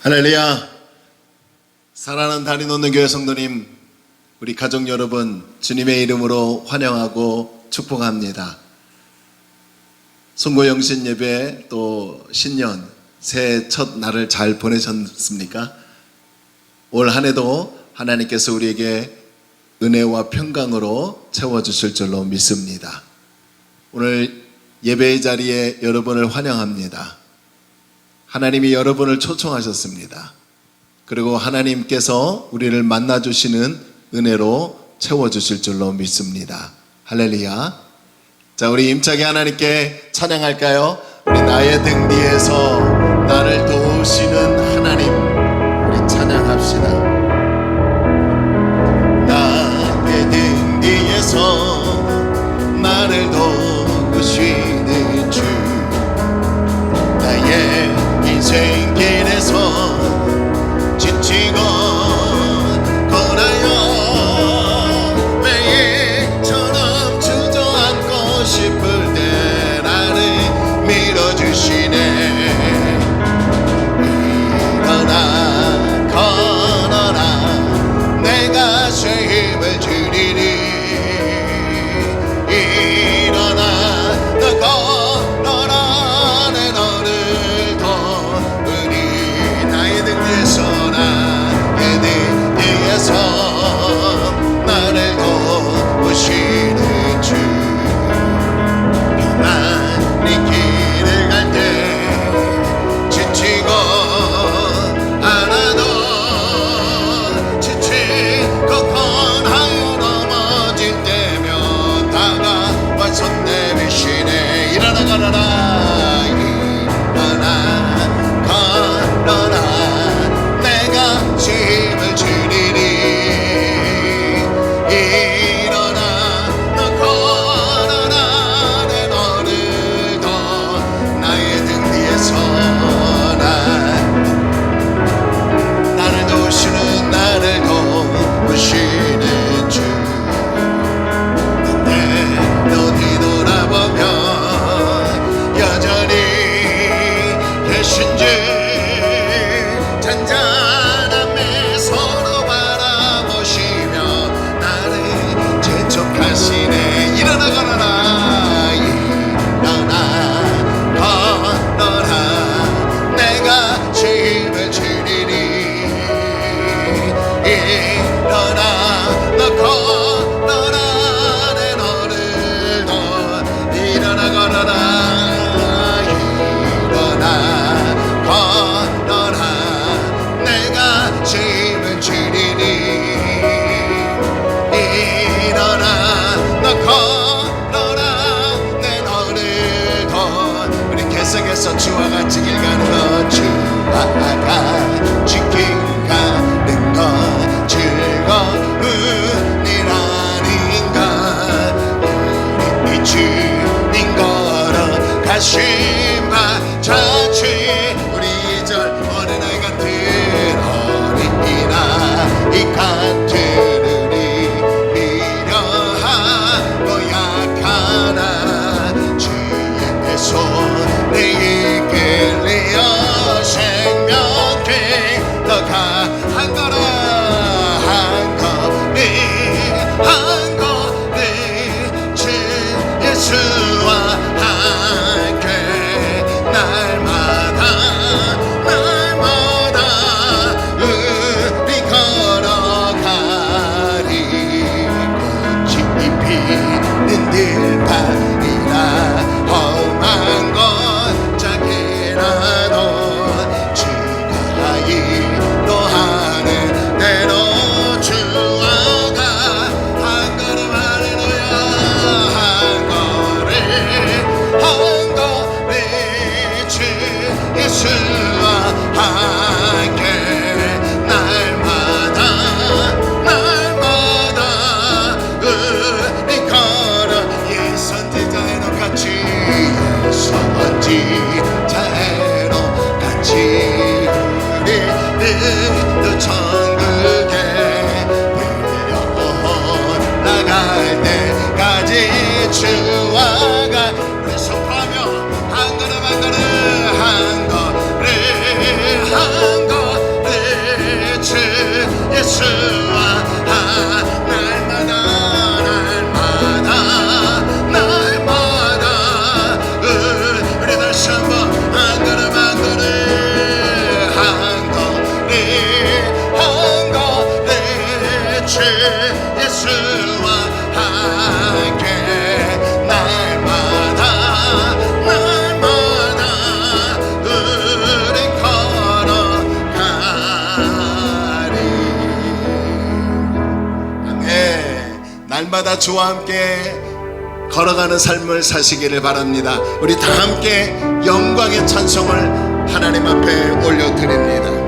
할렐루야. 사랑하는 다리 놓는 교회 성도님, 우리 가족 여러분, 주님의 이름으로 환영하고 축복합니다. 송고영신 예배 또 신년 새해 첫 날을 잘 보내셨습니까? 올 한 해도 하나님께서 우리에게 은혜와 평강으로 채워주실 줄로 믿습니다. 오늘 예배의 자리에 여러분을 환영합니다. 하나님이 여러분을 초청하셨습니다. 그리고 하나님께서 우리를 만나주시는 은혜로 채워주실 줄로 믿습니다. 할렐루야. 자, 우리 힘차게 하나님께 찬양할까요? 우리 나의 등 뒤에서 나를 도우시는 하나님, 우리 찬양합시다. 나의 등 뒤에서 나를 도우시는 주, 나의 인생길에서 지치고 고나여 매일처럼 주저앉고 싶을 때 나를 밀어주시네. 일어나 걸어라, 내가 새 힘을 주리니. 일어나 너 걸어라, 내 너를 도우니. 나의 등 뒤에서 나의 등 뒤에서 나를 도우시는 주, 평안히 길을 갈 때 지치고 않아도 지치고 권하여 넘어질 때면 다가와 손 내미시네. 일어나 걸어라, 일어나 걸어라, 내가 힘을 주리니. 일어나 너 걸어라, 내 너를 더 나의 등 뒤에서 나를 도우시는, 나를 도우시는 주. 너 뒤돌아보면 여전히 계신지 잔잔함에 서로 바라보시며 나를 재촉하시네. 일어나 걸어라, 일어나 걸어라, 내가 힘을 주리니. 일어나 너 걸어라, 내 너를 더. 일어나 걸어라, 일어나 걸어라, 내가 힘을 주리니. 일어나 너 걸어라, 내 너를 더. 우리 계속해서 주와 같이 길 가는 것, 주와 같이 길 가는 것 즐거운 일 아닌가. 우리 주님 걸어가신 바 자취. 우리 이절 어린아이 같은 어린아이 같으니 미련하고 약하나 주의 손에 이끌려 생명길 더 한 걸음 한 걸음 주 예수와 함께 날마다 우리 걸어가리. 꽃이 피는 들판이라 험한 것 작게라도 주가 인도하는 대로 주와 가. 한 걸음 할렐루야, 한 걸음 주 예수와 함께 날마다 우리 걸어. 예선지자애로 같이, 예선지자애로 같이 우리는 천국에 나갈 때까지 주와 가. 우리 선포하며 한 걸음 한 걸음 한 걸음 한 걸음 예수와 함께 날마다 우리 걸어가리. 아멘. 날마다 주와 함께 걸어가는 삶을 사시기를 바랍니다. 우리 다 함께 영광의 찬송을 하나님 앞에 올려드립니다.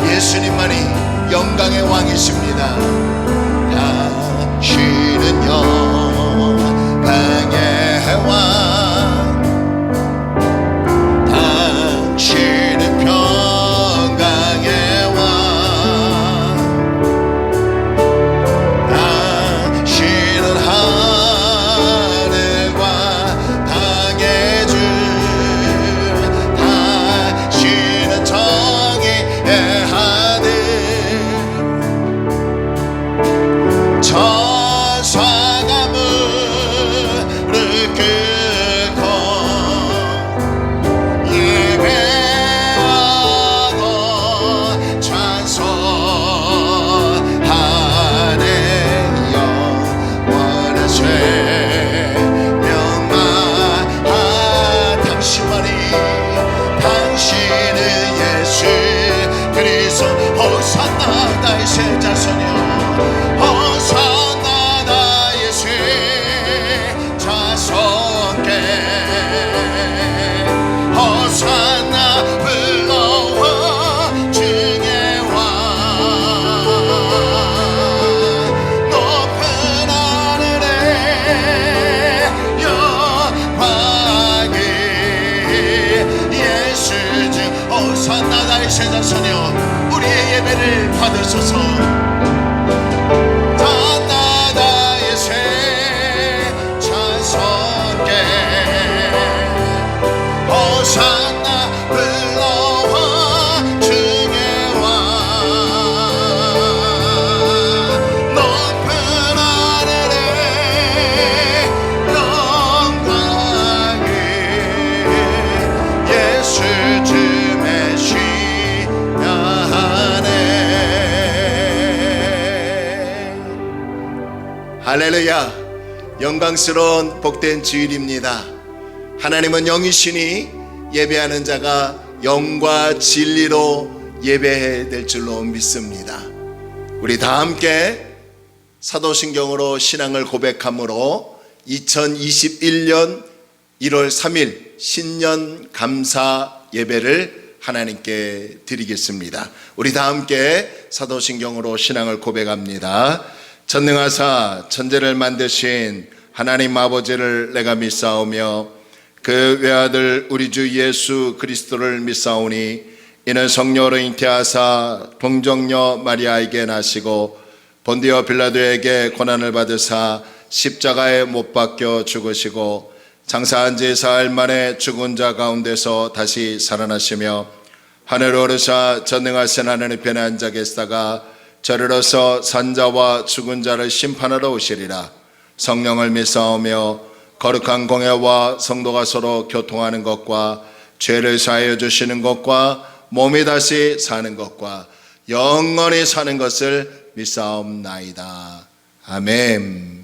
예수님만이 영광의 왕이십니다. 당신은 영광의 왕, 당신은 평강의 왕, 당신은 하늘과 땅의 주, 당신은 정의의 천사가 무릎 꿇고 예배하고 찬송하네. 영원한 생명만 당신만이, 당신은 예수 그리스도. 호산나 나의 새 자손이여, 호산나 나의 새 자손께, 호산나 불러와 주의 왕. 높은 하늘에 영광이 예수 주. 호산나 나의 새 자손이여, 우리의 예배를 받으소서. 나의 새 찬송께, 호산나 불러와 주의 왕. 높은 하늘에 영광이 예수 주 메시아 하네. 할렐루야. 영광스러운 복된 주일입니다. 하나님은 영이시니 예배하는 자가 영과 진리로 예배해야 될 줄로 믿습니다. 우리 다 함께 사도신경으로 신앙을 고백함으로 2021년 1월 3일 신년 감사 예배를 하나님께 드리겠습니다. 우리 다 함께 사도신경으로 신앙을 고백합니다. 전능하사 천지를 만드신 하나님 아버지를 내가 믿사오며 그 외아들 우리 주 예수 그리스도를 믿사오니 이는 성령으로 잉태하사 동정녀 마리아에게 나시고 본디오 빌라도에게 고난을 받으사 십자가에 못 박혀 죽으시고 장사한 지 사흘 만에 죽은 자 가운데서 다시 살아나시며 하늘 오르사 전능하신 하나님 편에 앉아 계시다가 저리로서 산자와 죽은 자를 심판하러 오시리라. 성령을 믿사오며 거룩한 공회와 성도가 서로 교통하는 것과 죄를 사하여 주시는 것과 몸이 다시 사는 것과 영원히 사는 것을 믿사옵나이다. 아멘.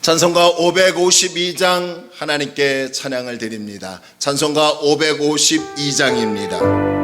찬송가 552장 하나님께 찬양을 드립니다. 찬송가 552장입니다.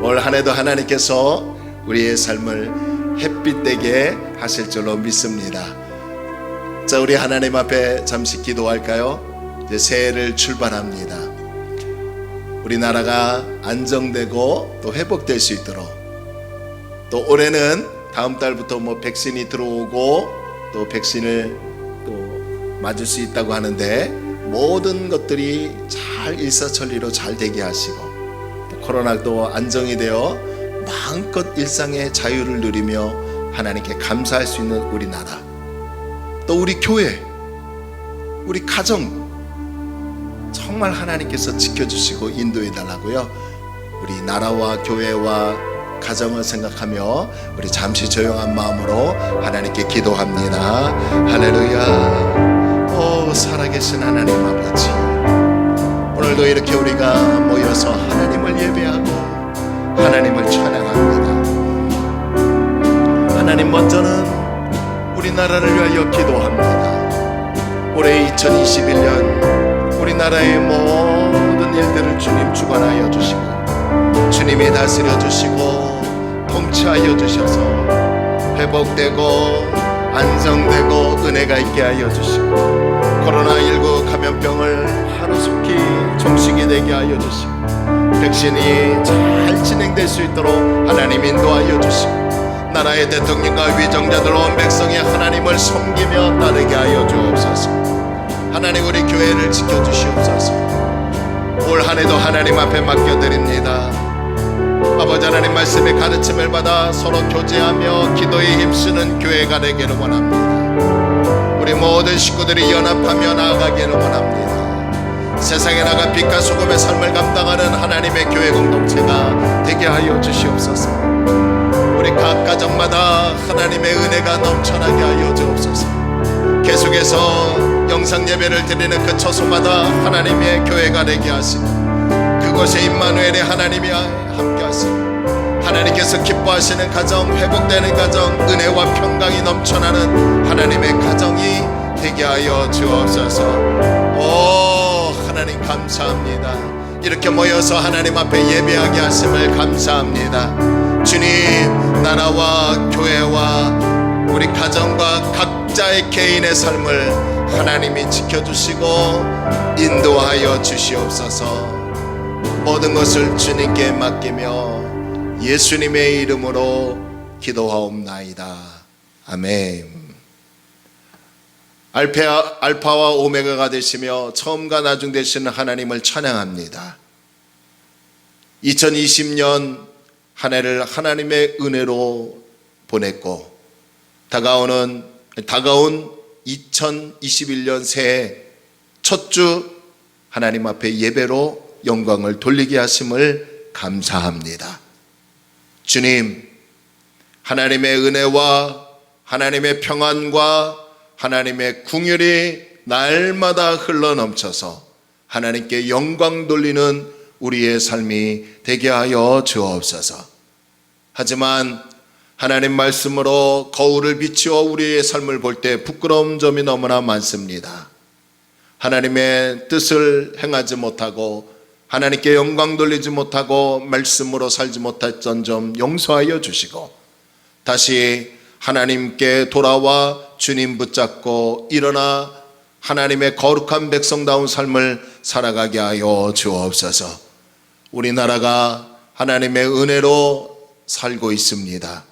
올 한해도 하나님께서 우리의 삶을 햇빛 되게 하실 줄로 믿습니다. 자, 우리 하나님 앞에 잠시 기도할까요? 이제 새해를 출발합니다. 우리나라가 안정되고 또 회복될 수 있도록, 또 올해는 다음 달부터 백신이 들어오고 또 백신을 또 맞을 수 있다고 하는데 모든 것들이 잘 일사천리로 잘 되게 하시고, 코로나도 안정이 되어 마음껏 일상의 자유를 누리며 하나님께 감사할 수 있는 우리나라, 또 우리 교회, 우리 가정 정말 하나님께서 지켜주시고 인도해 달라고요. 우리 나라와 교회와 가정을 생각하며 우리 잠시 조용한 마음으로 하나님께 기도합니다. 할렐루야. 오 살아계신 하나님 아버지, 오늘도 이렇게 우리가 모여서 하나님을 예배하고 하나님을 찬양합니다. 하나님, 먼저는 우리나라를 위하여 기도합니다. 올해 2021년 우리나라의 모든 모든 일들을 주님 주관하여 주시고 주님이 다스려 주시고 통치하여 주셔서 회복되고 안정되고 은혜가 있게 하여 주시고 코로나19 감염병을 하루속히 종식이 되게 하여 주시고 백신이 잘 진행될 수 있도록 하나님 인도하여 주시고 나라의 대통령과 위정자들 온 백성이 하나님을 섬기며 따르게 하여 주옵소서. 하나님 우리 교회를 지켜주시옵소서. 올 한해도 하나님 앞에 맡겨드립니다. 아버지 하나님 말씀의 가르침을 받아 서로 교제하며 기도에 힘쓰는 교회가 되기를 원합니다. 우리 모든 식구들이 연합하며 나아가기를 원합니다. 세상에 나가 빛과 소금의 삶을 감당하는 하나님의 교회 공동체가 되게 하여 주시옵소서. 우리 각 가정마다 하나님의 은혜가 넘쳐나게 하여 주옵소서. 계속해서 영상 예배를 드리는 그 처소마다 하나님의 교회가 되게 하시고 그곳에 임마누엘의 하나님이 함께 하시고 하나님께서 기뻐하시는 가정, 회복되는 가정, 은혜와 평강이 넘쳐나는 하나님의 가정이 되게 하여 주옵소서. 오 하나님 감사합니다. 이렇게 모여서 하나님 앞에 예배하게 하심을 감사합니다. 주님, 나라와 교회와 우리 가정과 각자의 개인의 삶을 하나님이 지켜주시고 인도하여 주시옵소서. 모든 것을 주님께 맡기며 예수님의 이름으로 기도하옵나이다. 아멘. 알파와 오메가가 되시며 처음과 나중 되시는 하나님을 찬양합니다. 2020년 한 해를 하나님의 은혜로 보냈고 다가온 2021년 새해 첫 주 하나님 앞에 예배로 영광을 돌리게 하심을 감사합니다. 주님, 하나님의 은혜와 하나님의 평안과 하나님의 긍휼이 날마다 흘러넘쳐서 하나님께 영광 돌리는 우리의 삶이 되게 하여 주옵소서. 하지만 하나님 말씀으로 거울을 비추어 우리의 삶을 볼 때 부끄러운 점이 너무나 많습니다. 하나님의 뜻을 행하지 못하고 하나님께 영광 돌리지 못하고 말씀으로 살지 못했던 점 용서하여 주시고 다시 하나님께 돌아와 주님 붙잡고 일어나 하나님의 거룩한 백성다운 삶을 살아가게 하여 주옵소서. 우리나라가 하나님의 은혜로 살고 있습니다.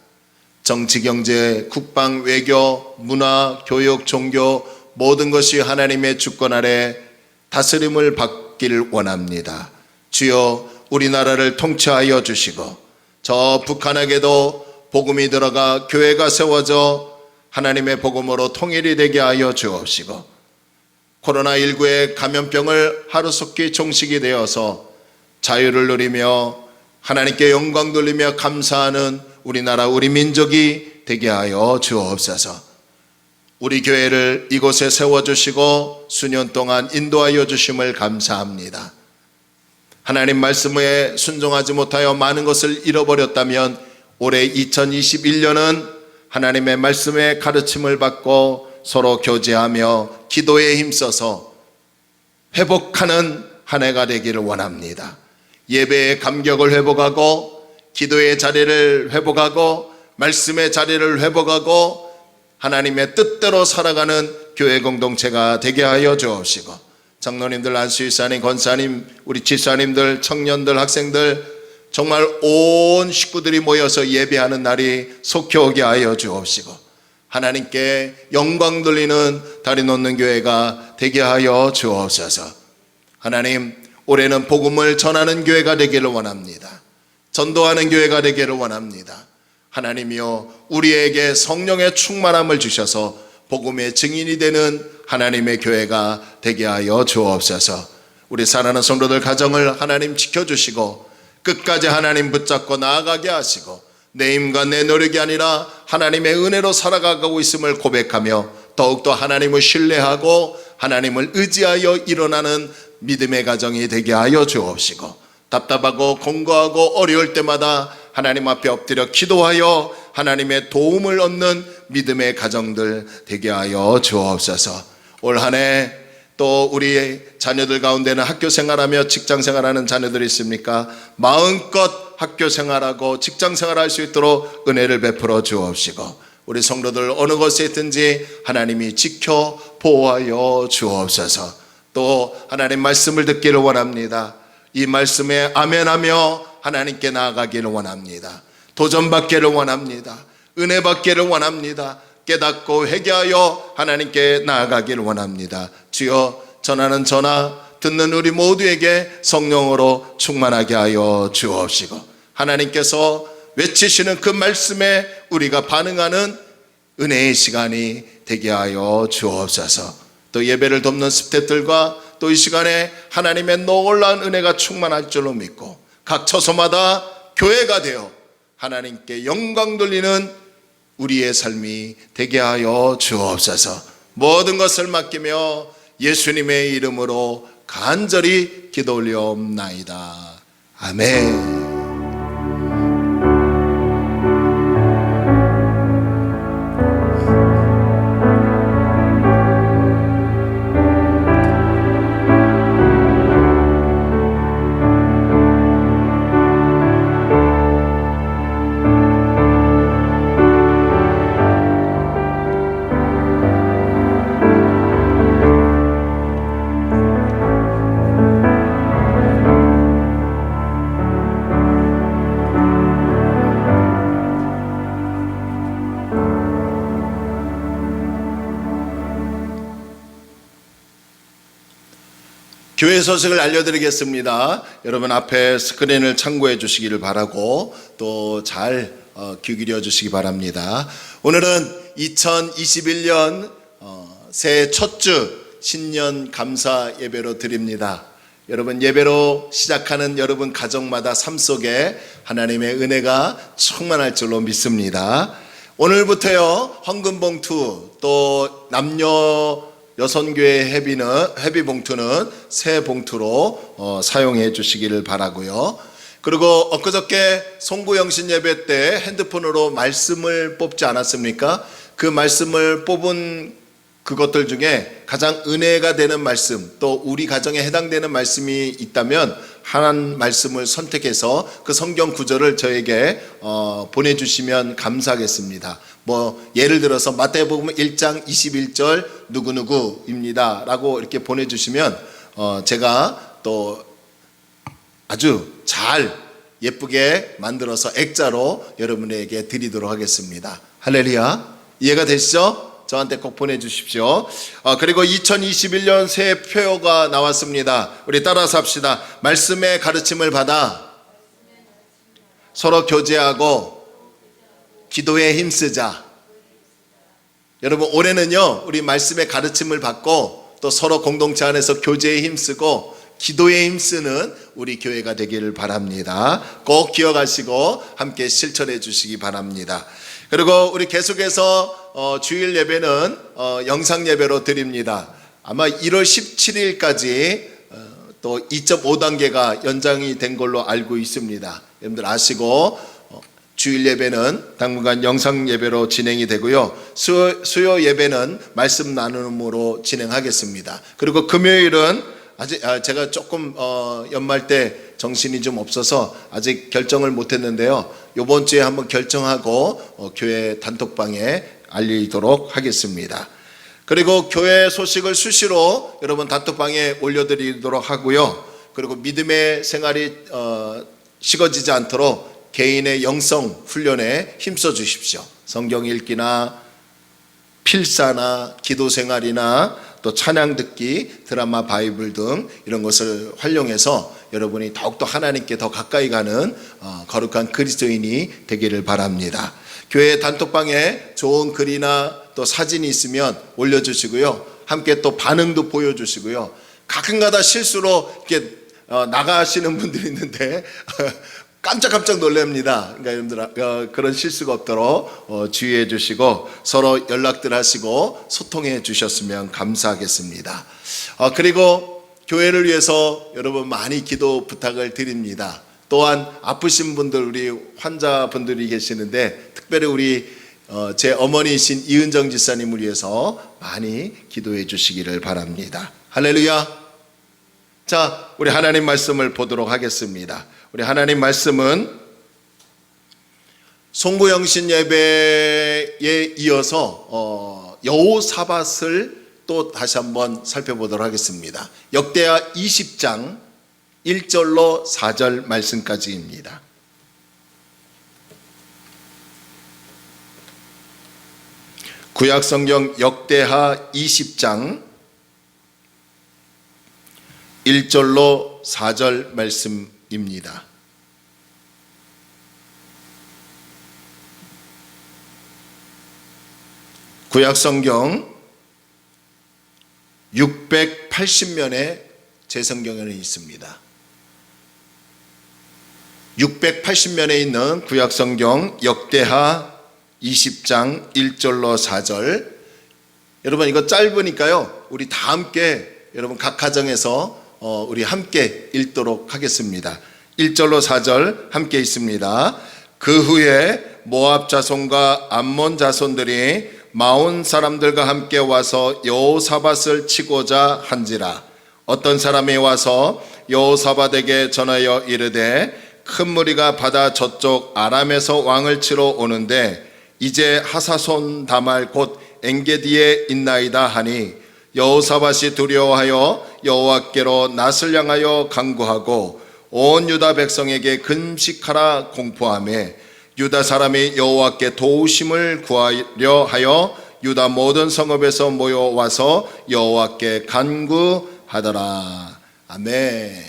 정치, 경제, 국방, 외교, 문화, 교육, 종교 모든 것이 하나님의 주권 아래 다스림을 받기를 원합니다. 주여 우리나라를 통치하여 주시고 저 북한에게도 복음이 들어가 교회가 세워져 하나님의 복음으로 통일이 되게 하여 주옵시고 코로나19의 감염병을 하루속히 종식이 되어서 자유를 누리며 하나님께 영광 돌리며 감사하는 우리나라 우리 민족이 되게 하여 주옵소서. 우리 교회를 이곳에 세워주시고 수년 동안 인도하여 주심을 감사합니다. 하나님 말씀에 순종하지 못하여 많은 것을 잃어버렸다면 올해 2021년은 하나님의 말씀의 가르침을 받고 서로 교제하며 기도에 힘써서 회복하는 한 해가 되기를 원합니다. 예배의 감격을 회복하고 기도의 자리를 회복하고 말씀의 자리를 회복하고 하나님의 뜻대로 살아가는 교회 공동체가 되게 하여 주옵시고 장로님들, 안수일사님, 권사님, 우리 집사님들, 청년들, 학생들 정말 온 식구들이 모여서 예배하는 날이 속히 오게 하여 주옵시고 하나님께 영광 돌리는 다리 놓는 교회가 되게 하여 주옵소서. 하나님, 올해는 복음을 전하는 교회가 되기를 원합니다. 전도하는 교회가 되기를 원합니다. 하나님이여 우리에게 성령의 충만함을 주셔서 복음의 증인이 되는 하나님의 교회가 되게 하여 주옵소서. 우리 사랑하는 성도들 가정을 하나님 지켜주시고 끝까지 하나님 붙잡고 나아가게 하시고 내 힘과 내 노력이 아니라 하나님의 은혜로 살아가고 있음을 고백하며 더욱더 하나님을 신뢰하고 하나님을 의지하여 일어나는 믿음의 가정이 되게 하여 주옵시고 답답하고 공고하고 어려울 때마다 하나님 앞에 엎드려 기도하여 하나님의 도움을 얻는 믿음의 가정들 되게 하여 주옵소서. 올 한 해 또 우리 자녀들 가운데는 학교 생활하며 직장 생활하는 자녀들이 있습니까? 마음껏 학교 생활하고 직장 생활할 수 있도록 은혜를 베풀어 주옵시고, 우리 성도들 어느 곳에 있든지 하나님이 지켜 보호하여 주옵소서. 또 하나님 말씀을 듣기를 원합니다. 이 말씀에 아멘하며 하나님께 나아가기를 원합니다. 도전받기를 원합니다. 은혜 받기를 원합니다. 깨닫고 회개하여 하나님께 나아가기를 원합니다. 주여, 전하는 전하, 듣는 우리 모두에게 성령으로 충만하게 하여 주옵시고, 하나님께서 외치시는 그 말씀에 우리가 반응하는 은혜의 시간이 되게 하여 주옵소서. 또 예배를 돕는 스태프들과 또 이 시간에 하나님의 놀라운 은혜가 충만할 줄로 믿고, 각 처소마다 교회가 되어 하나님께 영광 돌리는 우리의 삶이 되게 하여 주옵소서. 모든 것을 맡기며 예수님의 이름으로 간절히 기도 올리옵나이다. 아멘. 교회 소식을 알려드리겠습니다. 여러분 앞에 스크린을 참고해 주시기를 바라고 또 잘 귀 기울여 주시기 바랍니다. 오늘은 2021년 새해 첫 주 신년 감사 예배로 드립니다. 여러분, 예배로 시작하는 여러분 가정마다 삶 속에 하나님의 은혜가 충만할 줄로 믿습니다. 오늘부터요, 헌금봉투 또 남녀 여선교회 회비 봉투는 새 봉투로 사용해 주시기를 바라고요. 그리고 엊그저께 송구영신 예배 때 핸드폰으로 말씀을 뽑지 않았습니까? 그 말씀을 뽑은 그것들 중에 가장 은혜가 되는 말씀, 또 우리 가정에 해당되는 말씀이 있다면 한 말씀을 선택해서 그 성경 구절을 저에게 보내주시면 감사하겠습니다. 예를 들어서 마태복음 1장 21절 누구누구입니다 라고 이렇게 보내주시면 제가 또 아주 잘 예쁘게 만들어서 액자로 여러분에게 드리도록 하겠습니다. 할렐루야. 이해가 되시죠? 저한테 꼭 보내주십시오. 그리고 2021년 새해 표어가 나왔습니다. 우리 따라서 합시다. 말씀의 가르침을 받아 서로 교제하고 기도에 힘쓰자. 여러분, 올해는요, 우리 말씀의 가르침을 받고 또 서로 공동체 안에서 교제에 힘쓰고 기도에 힘쓰는 우리 교회가 되기를 바랍니다. 꼭 기억하시고 함께 실천해 주시기 바랍니다. 그리고 우리 계속해서 주일 예배는 영상 예배로 드립니다. 아마 1월 17일까지 또 2.5단계가 연장이 된 걸로 알고 있습니다. 여러분들 아시고 주일 예배는 당분간 영상 예배로 진행이 되고요. 수요 예배는 말씀 나눔으로 진행하겠습니다. 그리고 금요일은 아직 제가 조금 연말 때 정신이 좀 없어서 아직 결정을 못했는데요. 이번 주에 한번 결정하고 교회 단톡방에 알리도록 하겠습니다. 그리고 교회 소식을 수시로 여러분 단톡방에 올려드리도록 하고요. 그리고 믿음의 생활이 식어지지 않도록 개인의 영성 훈련에 힘써 주십시오. 성경 읽기나 필사나 기도 생활이나 또 찬양 듣기, 드라마, 바이블 등 이런 것을 활용해서 여러분이 더욱더 하나님께 더 가까이 가는 거룩한 그리스도인이 되기를 바랍니다. 교회 단톡방에 좋은 글이나 또 사진이 있으면 올려주시고요. 함께 또 반응도 보여주시고요. 가끔가다 실수로 이렇게 나가시는 분들이 있는데 깜짝 놀랍니다. 그러니까 여러분들 그런 실수가 없도록 주의해 주시고 서로 연락들 하시고 소통해 주셨으면 감사하겠습니다. 그리고 교회를 위해서 여러분 많이 기도 부탁을 드립니다. 또한 아프신 분들, 우리 환자분들이 계시는데 특별히 우리 제 어머니이신 이은정 지사님을 위해서 많이 기도해 주시기를 바랍니다. 할렐루야. 자, 우리 하나님 말씀을 보도록 하겠습니다. 우리 하나님 말씀은 송구영신 예배에 이어서 여호사밧을 또 다시 한번 살펴보도록 하겠습니다. 역대하 20장 1절로 4절 말씀까지입니다. 구약성경 역대하 20장 1절로 4절 말씀입니다. 구약성경 680면의 제 성경에는 있습니다. 680면에 있는 구약성경 역대하 20장 1절로 4절. 여러분 이거 짧으니까요. 우리 다 함께 여러분 각 가정에서 우리 함께 읽도록 하겠습니다. 1절로 4절 함께 있습니다. 그 후에 모압 자손과 암몬 자손들이 마온 사람들과 함께 와서 여호사밧을 치고자 한지라. 어떤 사람이 와서 여호사밧에게 전하여 이르되 큰 무리가 바다 저쪽 아람에서 왕을 치러 오는데 이제 하사손 다말 곧 엔게디에 있나이다 하니 여호사밧이 두려워하여 여호와께로 낯을 향하여 간구하고 온 유다 백성에게 금식하라 공포하며 유다 사람이 여호와께 도우심을 구하려 하여 유다 모든 성읍에서 모여와서 여호와께 간구하더라. 아멘.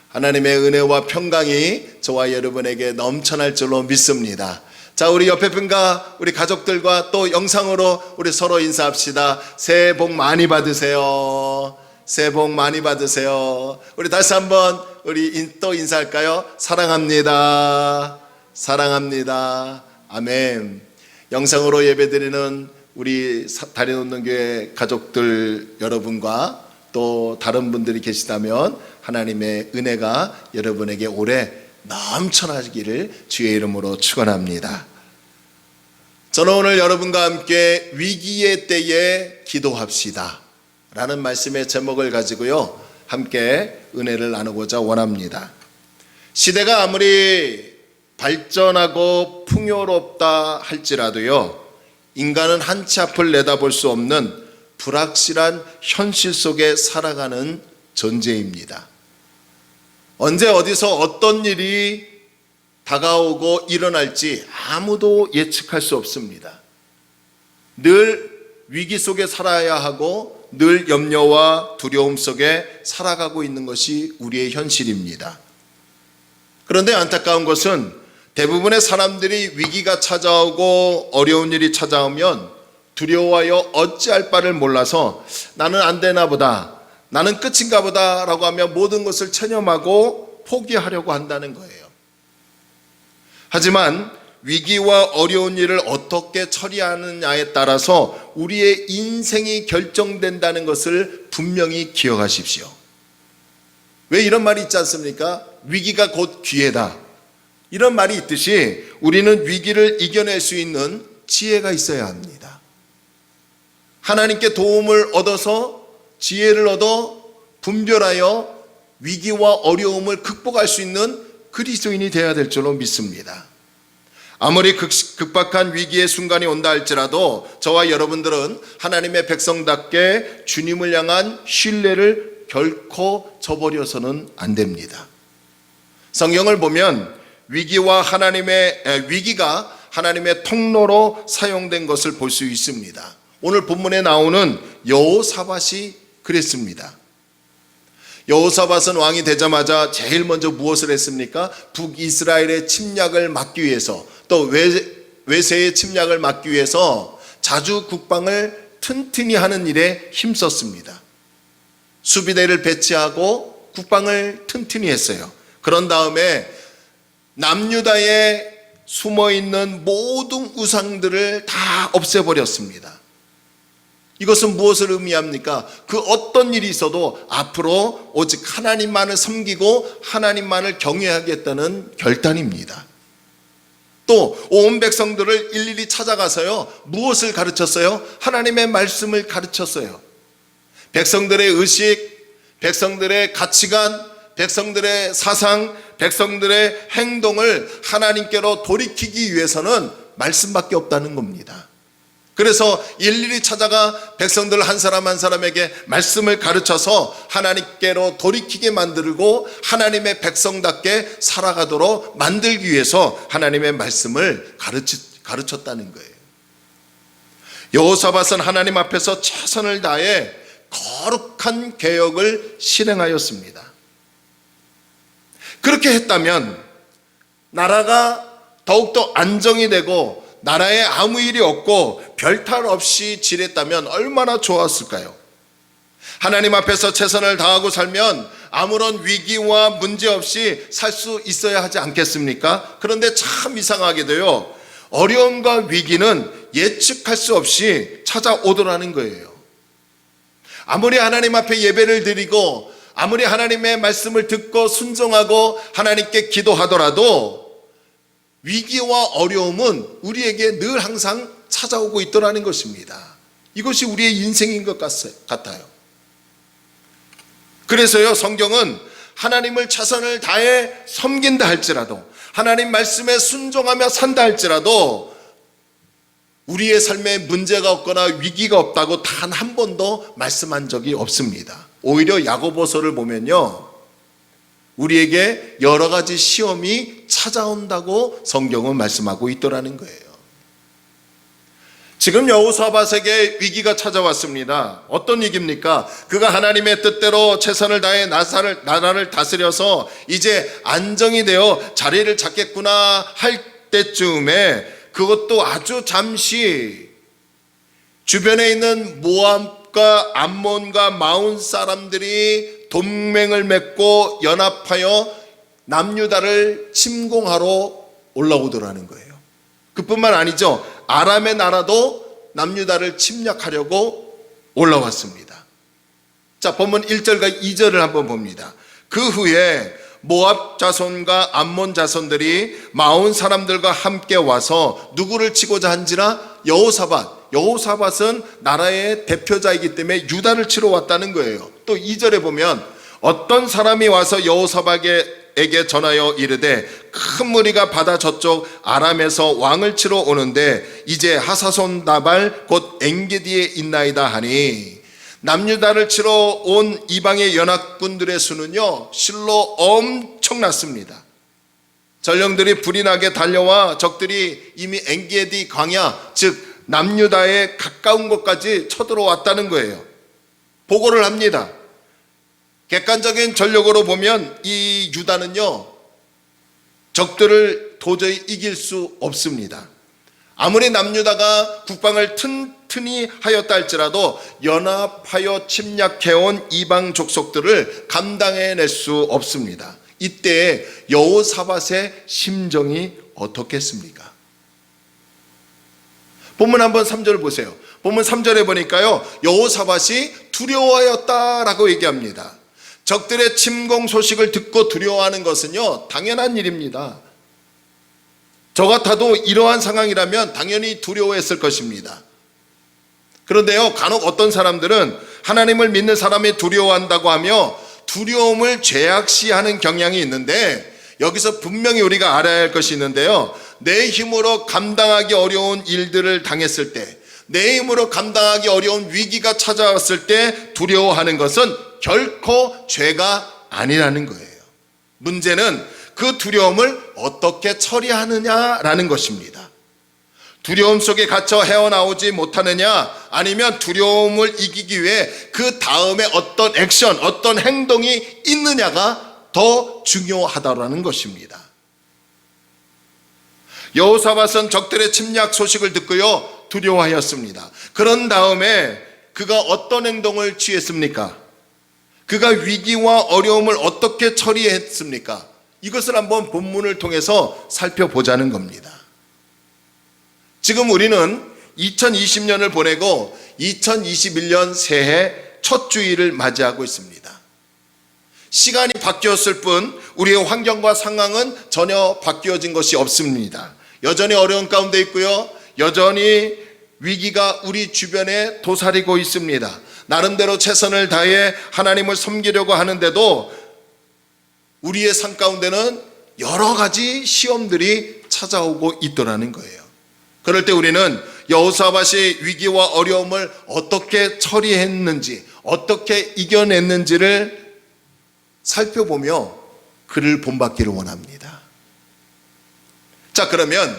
하나님의 은혜와 평강이 저와 여러분에게 넘쳐날 줄로 믿습니다. 자, 우리 옆에 분과 우리 가족들과 또 영상으로 우리 서로 인사합시다. 새해 복 많이 받으세요. 새해 복 많이 받으세요. 우리 다시 한번 우리 또 인사할까요? 사랑합니다. 사랑합니다. 아멘. 영상으로 예배드리는 우리 다리놓는 교회 가족들 여러분과 또 다른 분들이 계시다면 하나님의 은혜가 여러분에게 오래 넘쳐나기를 주의 이름으로 축원합니다. 저는 오늘 여러분과 함께 위기의 때에 기도합시다 라는 말씀의 제목을 가지고요 함께 은혜를 나누고자 원합니다. 시대가 아무리 발전하고 풍요롭다 할지라도요 인간은 한치 앞을 내다볼 수 없는 불확실한 현실 속에 살아가는 존재입니다. 언제 어디서 어떤 일이 다가오고 일어날지 아무도 예측할 수 없습니다. 늘 위기 속에 살아야 하고 늘 염려와 두려움 속에 살아가고 있는 것이 우리의 현실입니다. 그런데 안타까운 것은 대부분의 사람들이 위기가 찾아오고 어려운 일이 찾아오면 두려워하여 어찌할 바를 몰라서 나는 안 되나 보다, 나는 끝인가 보다 라고 하며 모든 것을 체념하고 포기하려고 한다는 거예요. 하지만 위기와 어려운 일을 어떻게 처리하느냐에 따라서 우리의 인생이 결정된다는 것을 분명히 기억하십시오. 왜 이런 말이 있지 않습니까? 위기가 곧 기회다. 이런 말이 있듯이 우리는 위기를 이겨낼 수 있는 지혜가 있어야 합니다. 하나님께 도움을 얻어서 지혜를 얻어 분별하여 위기와 어려움을 극복할 수 있는 그리스도인이 되어야 될 줄로 믿습니다. 아무리 극박한 위기의 순간이 온다 할지라도 저와 여러분들은 하나님의 백성답게 주님을 향한 신뢰를 결코 저버려서는 안 됩니다. 성경을 보면 위기가 하나님의 통로로 사용된 것을 볼 수 있습니다. 오늘 본문에 나오는 여호사밧이 그랬습니다. 여호사밧은 왕이 되자마자 제일 먼저 무엇을 했습니까? 북이스라엘의 침략을 막기 위해서 또 외세의 침략을 막기 위해서 자주 국방을 튼튼히 하는 일에 힘썼습니다. 수비대를 배치하고 국방을 튼튼히 했어요. 그런 다음에 남유다에 숨어있는 모든 우상들을 다 없애버렸습니다. 이것은 무엇을 의미합니까? 그 어떤 일이 있어도 앞으로 오직 하나님만을 섬기고 하나님만을 경외하겠다는 결단입니다. 또 온 백성들을 일일이 찾아가서요 무엇을 가르쳤어요? 하나님의 말씀을 가르쳤어요. 백성들의 의식, 백성들의 가치관, 백성들의 사상, 백성들의 행동을 하나님께로 돌이키기 위해서는 말씀밖에 없다는 겁니다. 그래서 일일이 찾아가 백성들 한 사람 한 사람에게 말씀을 가르쳐서 하나님께로 돌이키게 만들고 하나님의 백성답게 살아가도록 만들기 위해서 하나님의 말씀을 가르쳤다는 거예요. 여호사밧은 하나님 앞에서 최선을 다해 거룩한 개혁을 실행하였습니다. 그렇게 했다면 나라가 더욱더 안정이 되고 나라에 아무 일이 없고 별탈 없이 지냈다면 얼마나 좋았을까요? 하나님 앞에서 최선을 다하고 살면 아무런 위기와 문제 없이 살 수 있어야 하지 않겠습니까? 그런데 참 이상하게도요, 어려움과 위기는 예측할 수 없이 찾아오더라는 거예요. 아무리 하나님 앞에 예배를 드리고 아무리 하나님의 말씀을 듣고 순종하고 하나님께 기도하더라도 위기와 어려움은 우리에게 늘 항상 찾아오고 있더라는 것입니다. 이것이 우리의 인생인 것 같아요. 그래서요, 성경은 하나님을 최선을 다해 섬긴다 할지라도, 하나님 말씀에 순종하며 산다 할지라도 우리의 삶에 문제가 없거나 위기가 없다고 단 한 번도 말씀한 적이 없습니다. 오히려 야고보서를 보면요, 우리에게 여러 가지 시험이 찾아온다고 성경은 말씀하고 있더라는 거예요. 지금 여호사밧에게 위기가 찾아왔습니다. 어떤 위기입니까? 그가 하나님의 뜻대로 최선을 다해 나라를 다스려서 이제 안정이 되어 자리를 잡겠구나 할 때쯤에 그것도 아주 잠시 주변에 있는 모압과 암몬과 마온 사람들이 동맹을 맺고 연합하여 남유다를 침공하러 올라오더라는 거예요. 그뿐만 아니죠. 아람의 나라도 남유다를 침략하려고 올라왔습니다. 자, 본문 1절과 2절을 한번 봅니다. 그 후에 모압 자손과 암몬 자손들이 마온 사람들과 함께 와서 누구를 치고자 한지라? 여호사밧은 나라의 대표자이기 때문에 유다를 치러 왔다는 거예요. 또 2절에 보면 어떤 사람이 와서 여호사밧에게 전하여 이르되 큰 무리가 바다 저쪽 아람에서 왕을 치러 오는데 이제 하사손 나발 곧 엔게디에 있나이다 하니, 남유다를 치러 온 이방의 연합군들의 수는요 실로 엄청났습니다. 전령들이 불이 나게 달려와 적들이 이미 엔게디 광야, 즉 남유다에 가까운 곳까지 쳐들어왔다는 거예요. 보고를 합니다. 객관적인 전력으로 보면 이 유다는요 적들을 도저히 이길 수 없습니다. 아무리 남유다가 국방을 튼튼히 하였다 할지라도 연합하여 침략해온 이방 족속들을 감당해낼 수 없습니다. 이때 여호사밧의 심정이 어떻겠습니까? 본문 한번 3절을 보세요. 본문 3절에 보니까요 여호사밧이 두려워하였다라고 얘기합니다. 적들의 침공 소식을 듣고 두려워하는 것은요 당연한 일입니다. 저 같아도 이러한 상황이라면 당연히 두려워했을 것입니다. 그런데요 간혹 어떤 사람들은 하나님을 믿는 사람이 두려워한다고 하며 두려움을 죄악시하는 경향이 있는데, 여기서 분명히 우리가 알아야 할 것이 있는데요, 내 힘으로 감당하기 어려운 일들을 당했을 때, 내 힘으로 감당하기 어려운 위기가 찾아왔을 때 두려워하는 것은 결코 죄가 아니라는 거예요. 문제는 그 두려움을 어떻게 처리하느냐라는 것입니다. 두려움 속에 갇혀 헤어나오지 못하느냐, 아니면 두려움을 이기기 위해 그 다음에 어떤 액션, 어떤 행동이 있느냐가 더 중요하다라는 것입니다. 여호사밧은 적들의 침략 소식을 듣고요 두려워하였습니다. 그런 다음에 그가 어떤 행동을 취했습니까? 그가 위기와 어려움을 어떻게 처리했습니까? 이것을 한번 본문을 통해서 살펴보자는 겁니다. 지금 우리는 2020년을 보내고 2021년 새해 첫 주일을 맞이하고 있습니다. 시간이 바뀌었을 뿐 우리의 환경과 상황은 전혀 바뀌어진 것이 없습니다. 여전히 어려운 가운데 있고요, 여전히 위기가 우리 주변에 도사리고 있습니다. 나름대로 최선을 다해 하나님을 섬기려고 하는데도 우리의 삶 가운데는 여러 가지 시험들이 찾아오고 있더라는 거예요. 그럴 때 우리는 여호사밧이 위기와 어려움을 어떻게 처리했는지, 어떻게 이겨냈는지를 살펴보며 그를 본받기를 원합니다. 자, 그러면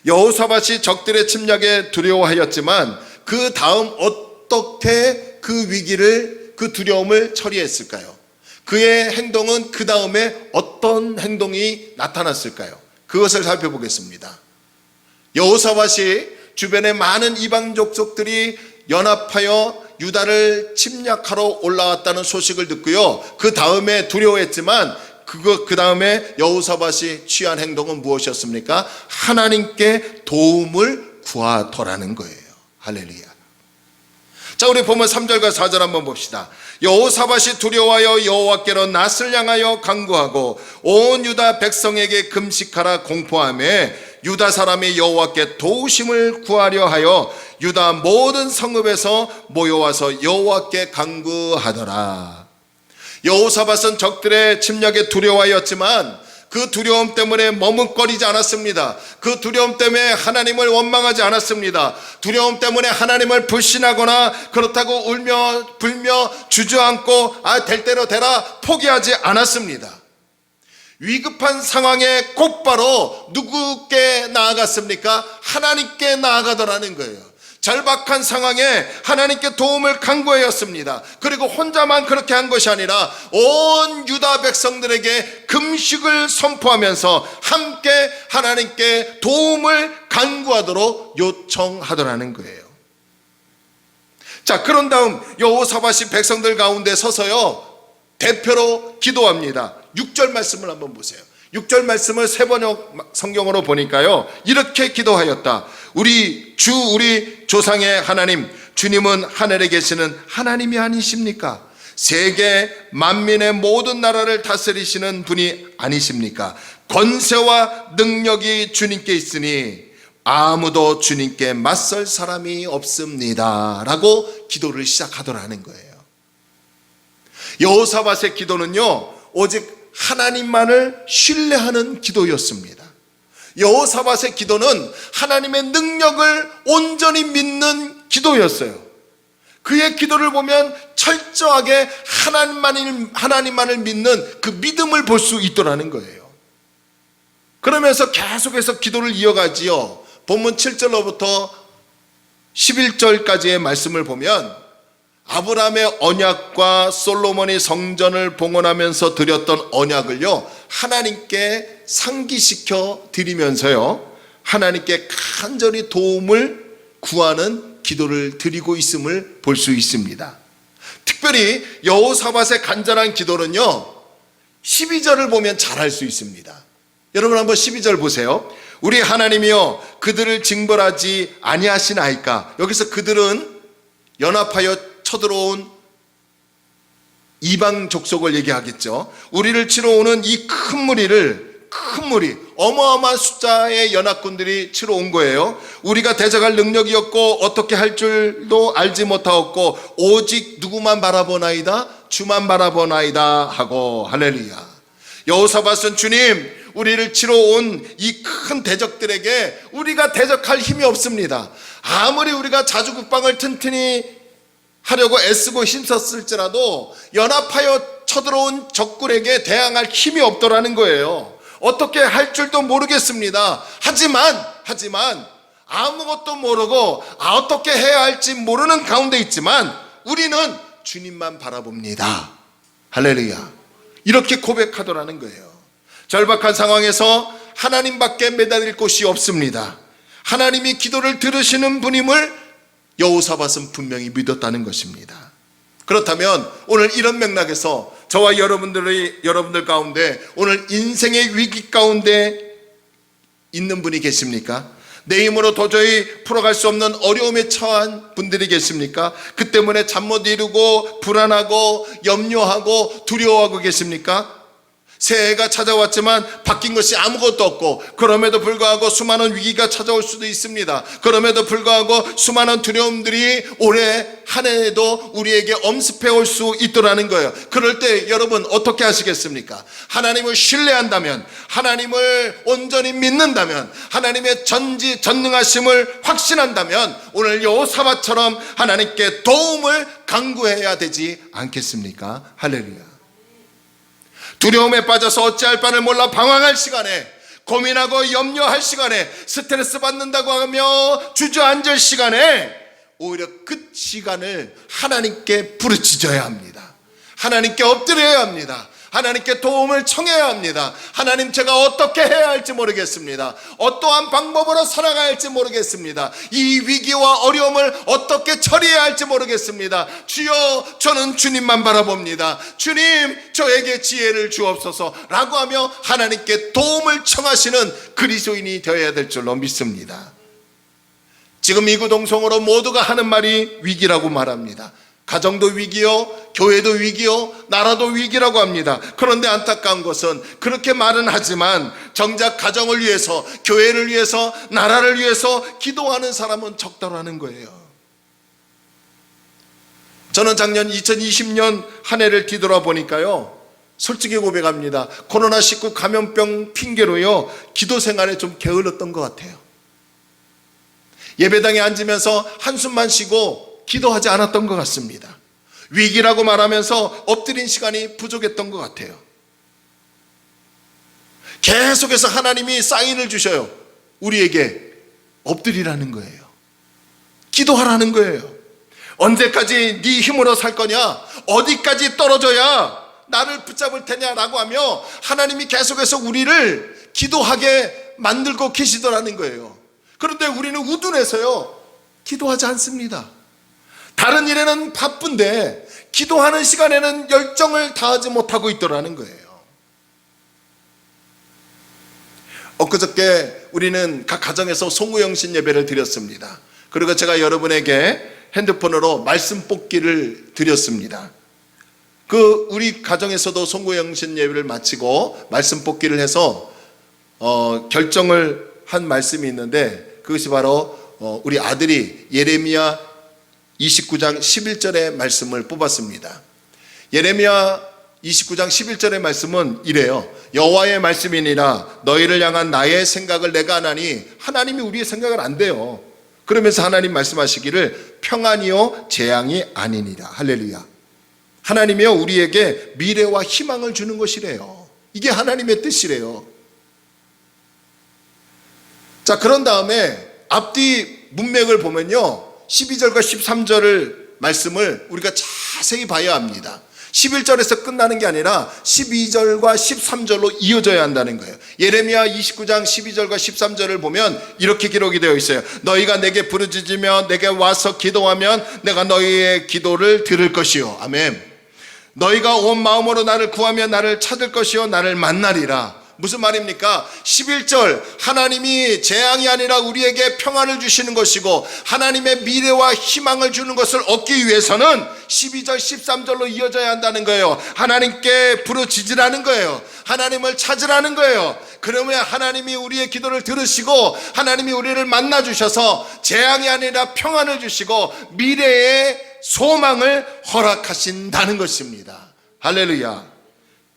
여호사밧이 적들의 침략에 두려워하였지만 그 다음 어떻게 그 위기를, 그 두려움을 처리했을까요? 그의 행동은 그 다음에 어떤 행동이 나타났을까요? 그것을 살펴보겠습니다. 여호사밧이 주변에 많은 이방 족속들이 연합하여 유다를 침략하러 올라왔다는 소식을 듣고요, 그 다음에 두려워했지만 그 다음에 여호사밧이 취한 행동은 무엇이었습니까? 하나님께 도움을 구하더라는 거예요. 할렐루야. 자, 우리 보면 3절과 4절 한번 봅시다. 여호사밧이 두려워하여 여호와께로 낯을 향하여 간구하고 온 유다 백성에게 금식하라 공포하며 유다 사람이 여호와께 도우심을 구하려 하여 유다 모든 성읍에서 모여와서 여호와께 간구하더라. 여호사밧은 적들의 침략에 두려워하였지만 그 두려움 때문에 머뭇거리지 않았습니다. 그 두려움 때문에 하나님을 원망하지 않았습니다. 두려움 때문에 하나님을 불신하거나 그렇다고 울며 불며 주저앉고 될 대로 되라 포기하지 않았습니다. 위급한 상황에 곧바로 누구께 나아갔습니까? 하나님께 나아가더라는 거예요. 절박한 상황에 하나님께 도움을 간구하였습니다. 그리고 혼자만 그렇게 한 것이 아니라 온 유다 백성들에게 금식을 선포하면서 함께 하나님께 도움을 간구하도록 요청하더라는 거예요. 자, 그런 다음 여호사밧이 백성들 가운데 서서요 대표로 기도합니다. 6절 말씀을 한번 보세요. 6절 말씀을 세번역 성경으로 보니까요 이렇게 기도하였다. 우리 조상의 하나님 주님은 하늘에 계시는 하나님이 아니십니까? 세계 만민의 모든 나라를 다스리시는 분이 아니십니까? 권세와 능력이 주님께 있으니 아무도 주님께 맞설 사람이 없습니다 라고 기도를 시작하더라는 거예요. 여호사밧의 기도는요 오직 하나님만을 신뢰하는 기도였습니다. 여호사밧의 기도는 하나님의 능력을 온전히 믿는 기도였어요. 그의 기도를 보면 철저하게 하나님만을 믿는 그 믿음을 볼 수 있더라는 거예요. 그러면서 계속해서 기도를 이어가지요. 본문 7절로부터 11절까지의 말씀을 보면 아브라함의 언약과 솔로몬이 성전을 봉헌하면서 드렸던 언약을요 하나님께 상기시켜 드리면서요 하나님께 간절히 도움을 구하는 기도를 드리고 있음을 볼 수 있습니다. 특별히 여호사밧의 간절한 기도는요 12절을 보면 잘 알 수 있습니다. 여러분 한번 12절 보세요. 우리 하나님이여 그들을 징벌하지 아니하시나이까. 여기서 그들은 연합하여 쳐들어온 이방 족속을 얘기하겠죠. 우리를 치러 오는 이 큰 무리 어마어마한 숫자의 연합군들이 치러 온 거예요. 우리가 대적할 능력이 없고 어떻게 할 줄도 알지 못하였고 오직 누구만 바라보나이다 주만 바라보나이다 하고 할렐루야. 여호사밧은 주님 우리를 치러 온 이 큰 대적들에게 우리가 대적할 힘이 없습니다. 아무리 우리가 자주국방을 튼튼히 하려고 애쓰고 힘썼을지라도 연합하여 쳐들어온 적군에게 대항할 힘이 없더라는 거예요. 어떻게 할 줄도 모르겠습니다. 하지만 아무것도 모르고 어떻게 해야 할지 모르는 가운데 있지만 우리는 주님만 바라봅니다. 할렐루야. 이렇게 고백하더라는 거예요. 절박한 상황에서 하나님밖에 매달릴 곳이 없습니다. 하나님이 기도를 들으시는 분임을 여호사밧은 분명히 믿었다는 것입니다. 그렇다면 오늘 이런 맥락에서 저와 여러분들 가운데 오늘 인생의 위기 가운데 있는 분이 계십니까? 내 힘으로 도저히 풀어갈 수 없는 어려움에 처한 분들이 계십니까? 그 때문에 잠 못 이루고 불안하고 염려하고 두려워하고 계십니까? 새해가 찾아왔지만 바뀐 것이 아무것도 없고, 그럼에도 불구하고 수많은 위기가 찾아올 수도 있습니다. 그럼에도 불구하고 수많은 두려움들이 올해 한 해에도 우리에게 엄습해 올 수 있더라는 거예요. 그럴 때 여러분 어떻게 하시겠습니까? 하나님을 신뢰한다면, 하나님을 온전히 믿는다면, 하나님의 전지전능하심을 확신한다면 오늘 여호사밧처럼 하나님께 도움을 간구해야 되지 않겠습니까? 할렐루야. 두려움에 빠져서 어찌할 바를 몰라 방황할 시간에, 고민하고 염려할 시간에, 스트레스 받는다고 하며 주저앉을 시간에, 오히려 그 시간을 하나님께 부르짖어야 합니다. 하나님께 엎드려야 합니다. 하나님께 도움을 청해야 합니다. 하나님, 제가 어떻게 해야 할지 모르겠습니다. 어떠한 방법으로 살아가야 할지 모르겠습니다. 이 위기와 어려움을 어떻게 처리해야 할지 모르겠습니다. 주여, 저는 주님만 바라봅니다. 주님, 저에게 지혜를 주옵소서 라고 하며 하나님께 도움을 청하시는 그리스도인이 되어야 될 줄로 믿습니다. 지금 이구동성으로 모두가 하는 말이 위기라고 말합니다. 가정도 위기요, 교회도 위기요, 나라도 위기라고 합니다. 그런데 안타까운 것은 그렇게 말은 하지만 정작 가정을 위해서, 교회를 위해서, 나라를 위해서 기도하는 사람은 적다라는 거예요. 저는 작년 2020년 한 해를 뒤돌아보니까요, 솔직히 고백합니다. 코로나19 감염병 핑계로요, 기도 생활에 좀 게을렀던 것 같아요. 예배당에 앉으면서 한숨만 쉬고 기도하지 않았던 것 같습니다. 위기라고 말하면서 엎드린 시간이 부족했던 것 같아요. 계속해서 하나님이 사인을 주셔요. 우리에게 엎드리라는 거예요. 기도하라는 거예요. 언제까지 네 힘으로 살 거냐? 어디까지 떨어져야 나를 붙잡을 테냐라고 하며 하나님이 계속해서 우리를 기도하게 만들고 계시더라는 거예요. 그런데 우리는 우둔해서요, 기도하지 않습니다. 다른 일에는 바쁜데 기도하는 시간에는 열정을 다하지 못하고 있더라는 거예요. 엊그저께 우리는 각 가정에서 송구영신 예배를 드렸습니다. 그리고 제가 여러분에게 핸드폰으로 말씀 뽑기를 드렸습니다. 우리 가정에서도 송구영신 예배를 마치고 말씀 뽑기를 해서 결정을 한 말씀이 있는데, 그것이 바로 우리 아들이 예레미야 29장 11절의 말씀을 뽑았습니다. 예레미야 29장 11절의 말씀은 이래요. 여호와의 말씀이니라 너희를 향한 나의 생각을 내가 하나니, 하나님이 우리의 생각을 안 돼요. 그러면서 하나님 말씀하시기를 평안이요 재앙이 아니니라. 할렐루야. 하나님이요 우리에게 미래와 희망을 주는 것이래요. 이게 하나님의 뜻이래요. 자, 그런 다음에 앞뒤 문맥을 보면요, 12절과 13절을 말씀을 우리가 자세히 봐야 합니다. 11절에서 끝나는 게 아니라 12절과 13절로 이어져야 한다는 거예요. 예레미야 29장 12절과 13절을 보면 이렇게 기록이 되어 있어요. 너희가 내게 부르짖으며 내게 와서 기도하면 내가 너희의 기도를 들을 것이요. 아멘. 너희가 온 마음으로 나를 구하며 나를 찾을 것이요 나를 만나리라. 무슨 말입니까? 11절, 하나님이 재앙이 아니라 우리에게 평안을 주시는 것이고 하나님의 미래와 희망을 주는 것을 얻기 위해서는 12절 13절로 이어져야 한다는 거예요. 하나님께 부르짖으라는 거예요. 하나님을 찾으라는 거예요. 그러면 하나님이 우리의 기도를 들으시고 하나님이 우리를 만나 주셔서 재앙이 아니라 평안을 주시고 미래의 소망을 허락하신다는 것입니다. 할렐루야.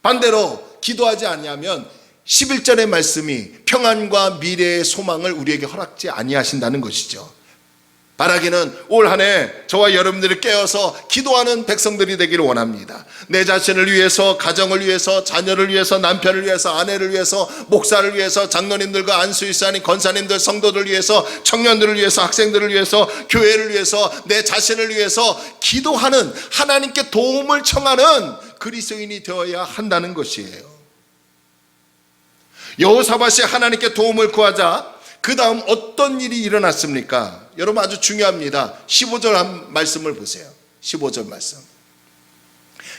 반대로 기도하지 않으면 11절의 말씀이 평안과 미래의 소망을 우리에게 허락지 아니하신다는 것이죠. 바라기는 올 한 해 저와 여러분들이 깨어서 기도하는 백성들이 되기를 원합니다. 내 자신을 위해서, 가정을 위해서, 자녀를 위해서, 남편을 위해서, 아내를 위해서, 목사를 위해서, 장로님들과 안수일사님, 권사님들, 성도들 위해서, 청년들을 위해서, 학생들을 위해서, 교회를 위해서, 내 자신을 위해서 기도하는, 하나님께 도움을 청하는 그리스도인이 되어야 한다는 것이에요. 여호사밧이 하나님께 도움을 구하자 그 다음 어떤 일이 일어났습니까? 여러분 아주 중요합니다. 15절 한 말씀을 보세요. 15절 말씀.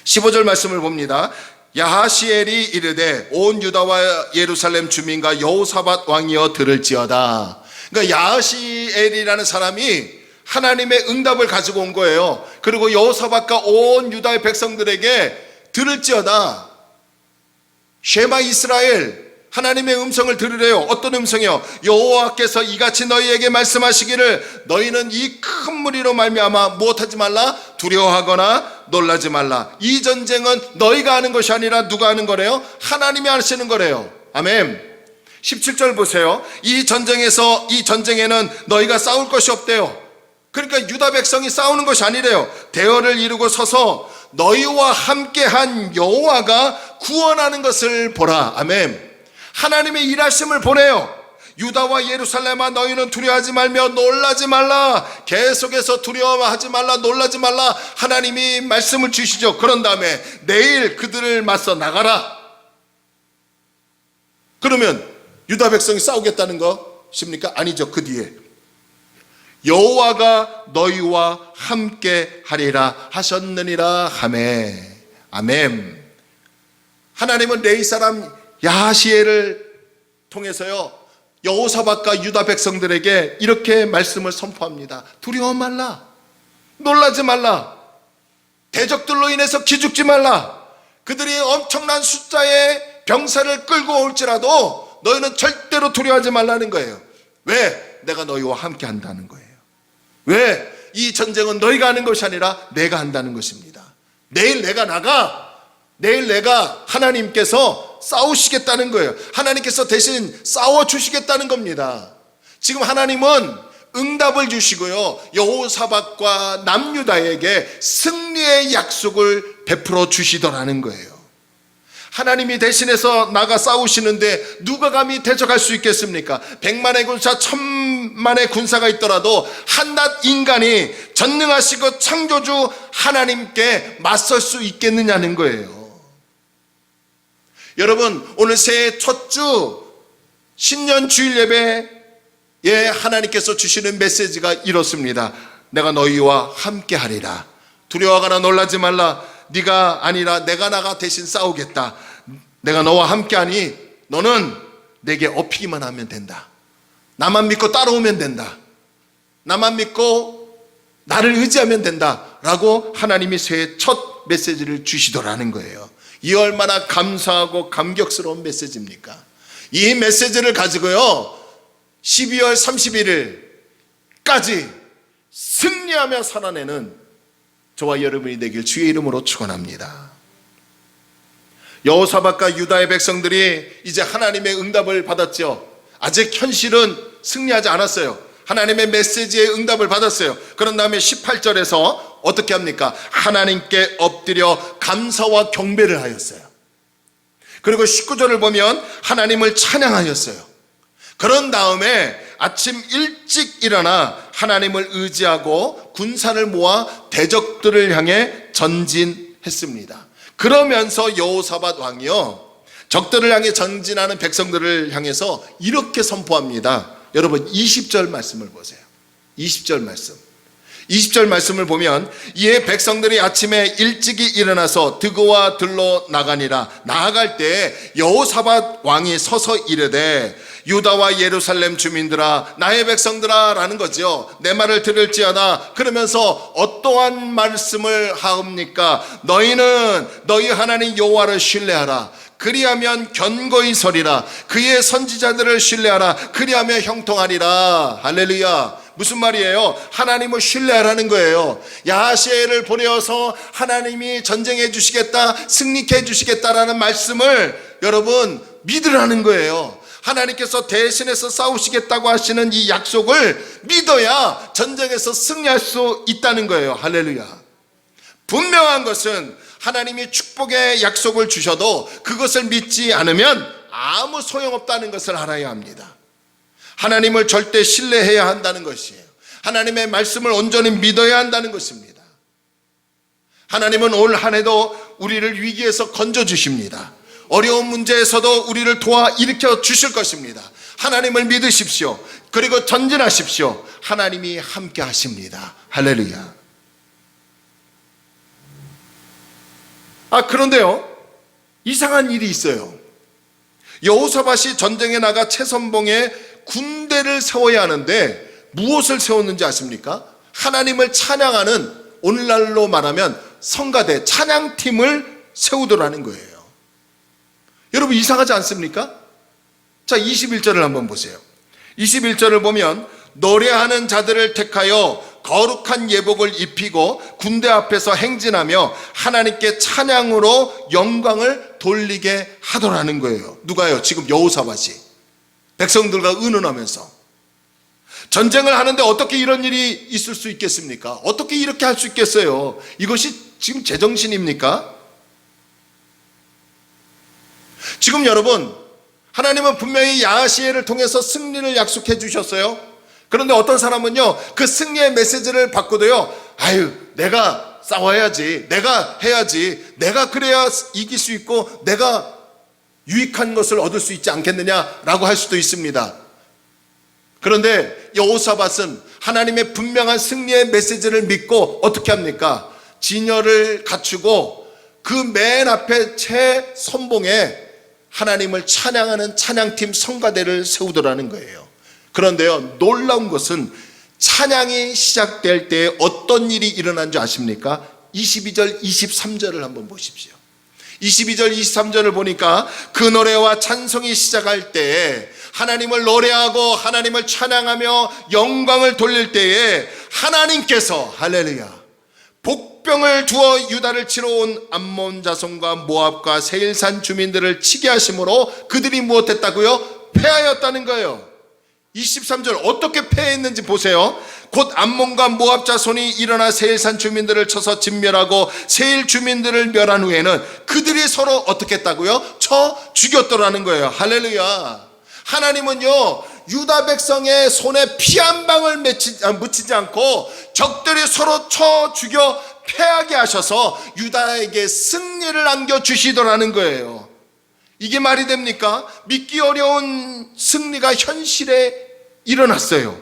15절 말씀을 봅니다. 야하시엘이 이르되 온 유다와 예루살렘 주민과 여호사밧 왕이여 들을지어다. 그러니까 야하시엘이라는 사람이 하나님의 응답을 가지고 온 거예요. 그리고 여호사밧과 온 유다의 백성들에게 들을지어다. 쉐마 이스라엘, 하나님의 음성을 들으래요. 어떤 음성이요? 여호와께서 이같이 너희에게 말씀하시기를 너희는 이 큰 무리로 말미암아 무엇하지 말라? 두려워하거나 놀라지 말라. 이 전쟁은 너희가 하는 것이 아니라 누가 하는 거래요? 하나님이 하시는 거래요. 아멘. 17절 보세요. 이 전쟁에는 너희가 싸울 것이 없대요. 그러니까 유다 백성이 싸우는 것이 아니래요. 대열을 이루고 서서 너희와 함께한 여호와가 구원하는 것을 보라. 아멘. 하나님의 일하심을 보내요. 유다와 예루살렘아 너희는 두려워하지 말며 놀라지 말라. 계속해서 두려워하지 말라, 놀라지 말라. 하나님이 말씀을 주시죠. 그런 다음에 내일 그들을 맞서 나가라. 그러면 유다 백성이 싸우겠다는 것입니까? 아니죠. 그 뒤에 여호와가 너희와 함께 하리라 하셨느니라 하매. 아멘. 하나님은 레위 사람 야시엘을 통해서요 여호사밧과 유다 백성들에게 이렇게 말씀을 선포합니다. 두려워 말라, 놀라지 말라, 대적들로 인해서 기죽지 말라. 그들이 엄청난 숫자의 병사를 끌고 올지라도 너희는 절대로 두려워하지 말라는 거예요. 왜? 내가 너희와 함께 한다는 거예요. 왜? 이 전쟁은 너희가 하는 것이 아니라 내가 한다는 것입니다. 내일 내가 나가, 내일 내가 하나님께서 싸우시겠다는 거예요. 하나님께서 대신 싸워주시겠다는 겁니다. 지금 하나님은 응답을 주시고요 여호사밧과 남유다에게 승리의 약속을 베풀어 주시더라는 거예요. 하나님이 대신해서 나가 싸우시는데 누가 감히 대적할 수 있겠습니까? 100만의 군사, 1000만의 군사가 있더라도 한낱 인간이 전능하시고 창조주 하나님께 맞설 수 있겠느냐는 거예요. 여러분, 오늘 새해 첫 주 신년 주일 예배에 하나님께서 주시는 메시지가 이렇습니다. 내가 너희와 함께 하리라. 두려워하거나 놀라지 말라. 네가 아니라 내가 나가 대신 싸우겠다. 내가 너와 함께하니 너는 내게 업히기만 하면 된다. 나만 믿고 따라오면 된다. 나만 믿고 나를 의지하면 된다 라고 하나님이 새해 첫 메시지를 주시더라는 거예요. 이 얼마나 감사하고 감격스러운 메시지입니까? 이 메시지를 가지고요 12월 31일까지 승리하며 살아내는 저와 여러분이 되길 주의 이름으로 축원합니다. 여호사밧과 유다의 백성들이 이제 하나님의 응답을 받았죠. 아직 현실은 승리하지 않았어요. 하나님의 메시지의 응답을 받았어요. 그런 다음에 18절에서 어떻게 합니까? 하나님께 엎드려 감사와 경배를 하였어요. 그리고 19절을 보면 하나님을 찬양하였어요. 그런 다음에 아침 일찍 일어나 하나님을 의지하고 군사를 모아 대적들을 향해 전진했습니다. 그러면서 여호사밧 왕이요 적들을 향해 전진하는 백성들을 향해서 이렇게 선포합니다. 여러분 20절 말씀을 보세요. 20절 말씀. 20절 말씀을 보면 이에 백성들이 아침에 일찍이 일어나서 드고와 들로 나가니라. 나아갈 때 여호사밧 왕이 서서 이르되 유다와 예루살렘 주민들아 나의 백성들아 라는 거죠. 내 말을 들을지어다. 그러면서 어떠한 말씀을 하옵니까? 너희는 너희 하나님 여호와를 신뢰하라. 그리하면 견고히 서리라. 그의 선지자들을 신뢰하라. 그리하면 형통하리라. 할렐루야. 무슨 말이에요? 하나님을 신뢰하라는 거예요. 야시엘을 보내어서 하나님이 전쟁해 주시겠다, 승리케 해 주시겠다라는 말씀을 여러분 믿으라는 거예요. 하나님께서 대신해서 싸우시겠다고 하시는 이 약속을 믿어야 전쟁에서 승리할 수 있다는 거예요. 할렐루야. 분명한 것은 하나님이 축복의 약속을 주셔도 그것을 믿지 않으면 아무 소용없다는 것을 알아야 합니다. 하나님을 절대 신뢰해야 한다는 것이에요. 하나님의 말씀을 온전히 믿어야 한다는 것입니다. 하나님은 올 한 해도 우리를 위기에서 건져주십니다. 어려운 문제에서도 우리를 도와 일으켜 주실 것입니다. 하나님을 믿으십시오. 그리고 전진하십시오. 하나님이 함께 하십니다. 할렐루야. 그런데요 이상한 일이 있어요. 여호사밧이 전쟁에 나가 최선봉에 군대를 세워야 하는데 무엇을 세웠는지 아십니까? 하나님을 찬양하는, 오늘날로 말하면 성가대, 찬양팀을 세우더라는 거예요. 여러분 이상하지 않습니까? 자, 21절을 한번 보세요. 21절을 보면 노래하는 자들을 택하여 거룩한 예복을 입히고 군대 앞에서 행진하며 하나님께 찬양으로 영광을 돌리게 하더라는 거예요. 누가요? 지금 여호사밧이 백성들과 의논하면서. 전쟁을 하는데 어떻게 이런 일이 있을 수 있겠습니까? 어떻게 이렇게 할 수 있겠어요? 이것이 지금 제정신입니까? 지금 여러분, 하나님은 분명히 야하시엘을 통해서 승리를 약속해 주셨어요. 그런데 어떤 사람은요, 그 승리의 메시지를 받고도요, 아유, 내가 싸워야지, 내가 해야지, 내가 그래야 이길 수 있고 내가 유익한 것을 얻을 수 있지 않겠느냐라고 할 수도 있습니다. 그런데 여호사밧은 하나님의 분명한 승리의 메시지를 믿고 어떻게 합니까? 진열을 갖추고 그 맨 앞에 최선봉에 하나님을 찬양하는 찬양팀 성가대를 세우더라는 거예요. 그런데요, 놀라운 것은 찬양이 시작될 때 어떤 일이 일어난 줄 아십니까? 22절, 23절을 한번 보십시오. 22절, 23절을 보니까 그 노래와 찬송이 시작할 때 하나님을 노래하고 하나님을 찬양하며 영광을 돌릴 때에 하나님께서 할렐루야 복병을 두어 유다를 치러 온 암몬 자손과 모압과 세일산 주민들을 치게 하심으로 그들이 무엇했다고요? 패하였다는 거예요. 23절 어떻게 패했는지 보세요. 곧 암몬과 모압 자손이 일어나 세일산 주민들을 쳐서 진멸하고 세일 주민들을 멸한 후에는 그들이 서로 어떻게 했다고요? 쳐 죽였더라는 거예요. 할렐루야. 하나님은요, 유다 백성의 손에 피 한 방울 묻히지 않고 적들이 서로 쳐 죽여 패하게 하셔서 유다에게 승리를 안겨주시더라는 거예요. 이게 말이 됩니까? 믿기 어려운 승리가 현실에 일어났어요.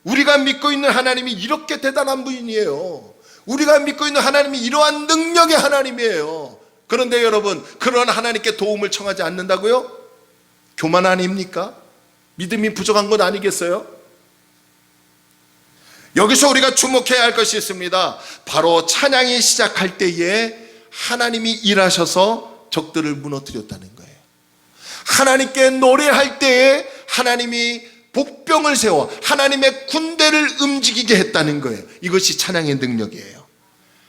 우리가 믿고 있는 하나님이 이렇게 대단한 분이에요. 우리가 믿고 있는 하나님이 이러한 능력의 하나님이에요. 그런데 여러분, 그런 하나님께 도움을 청하지 않는다고요? 교만 아닙니까? 믿음이 부족한 것 아니겠어요? 여기서 우리가 주목해야 할 것이 있습니다. 바로 찬양이 시작할 때에 하나님이 일하셔서 적들을 무너뜨렸다는 거예요. 하나님께 노래할 때에 하나님이 복병을 세워 하나님의 군대를 움직이게 했다는 거예요. 이것이 찬양의 능력이에요.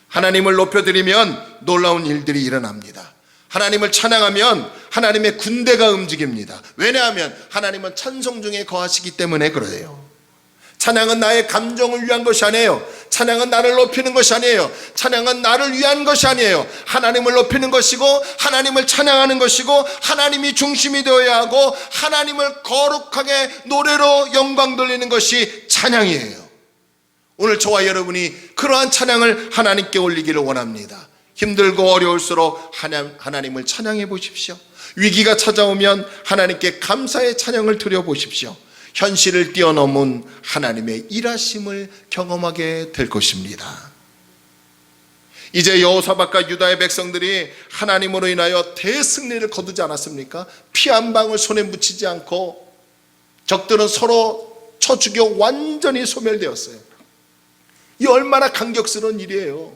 하나님을 높여드리면 놀라운 일들이 일어납니다. 하나님을 찬양하면 하나님의 군대가 움직입니다. 왜냐하면 하나님은 찬송 중에 거하시기 때문에 그래요. 찬양은 나의 감정을 위한 것이 아니에요. 찬양은 나를 높이는 것이 아니에요. 찬양은 나를 위한 것이 아니에요. 하나님을 높이는 것이고 하나님을 찬양하는 것이고 하나님이 중심이 되어야 하고 하나님을 거룩하게 노래로 영광 돌리는 것이 찬양이에요. 오늘 저와 여러분이 그러한 찬양을 하나님께 올리기를 원합니다. 힘들고 어려울수록 하나님을 찬양해 보십시오. 위기가 찾아오면 하나님께 감사의 찬양을 드려보십시오. 현실을 뛰어넘은 하나님의 일하심을 경험하게 될 것입니다. 이제 여호사밧과 유다의 백성들이 하나님으로 인하여 대승리를 거두지 않았습니까? 피 한 방울 손에 묻히지 않고 적들은 서로 쳐 죽여 완전히 소멸되었어요. 이 얼마나 감격스러운 일이에요.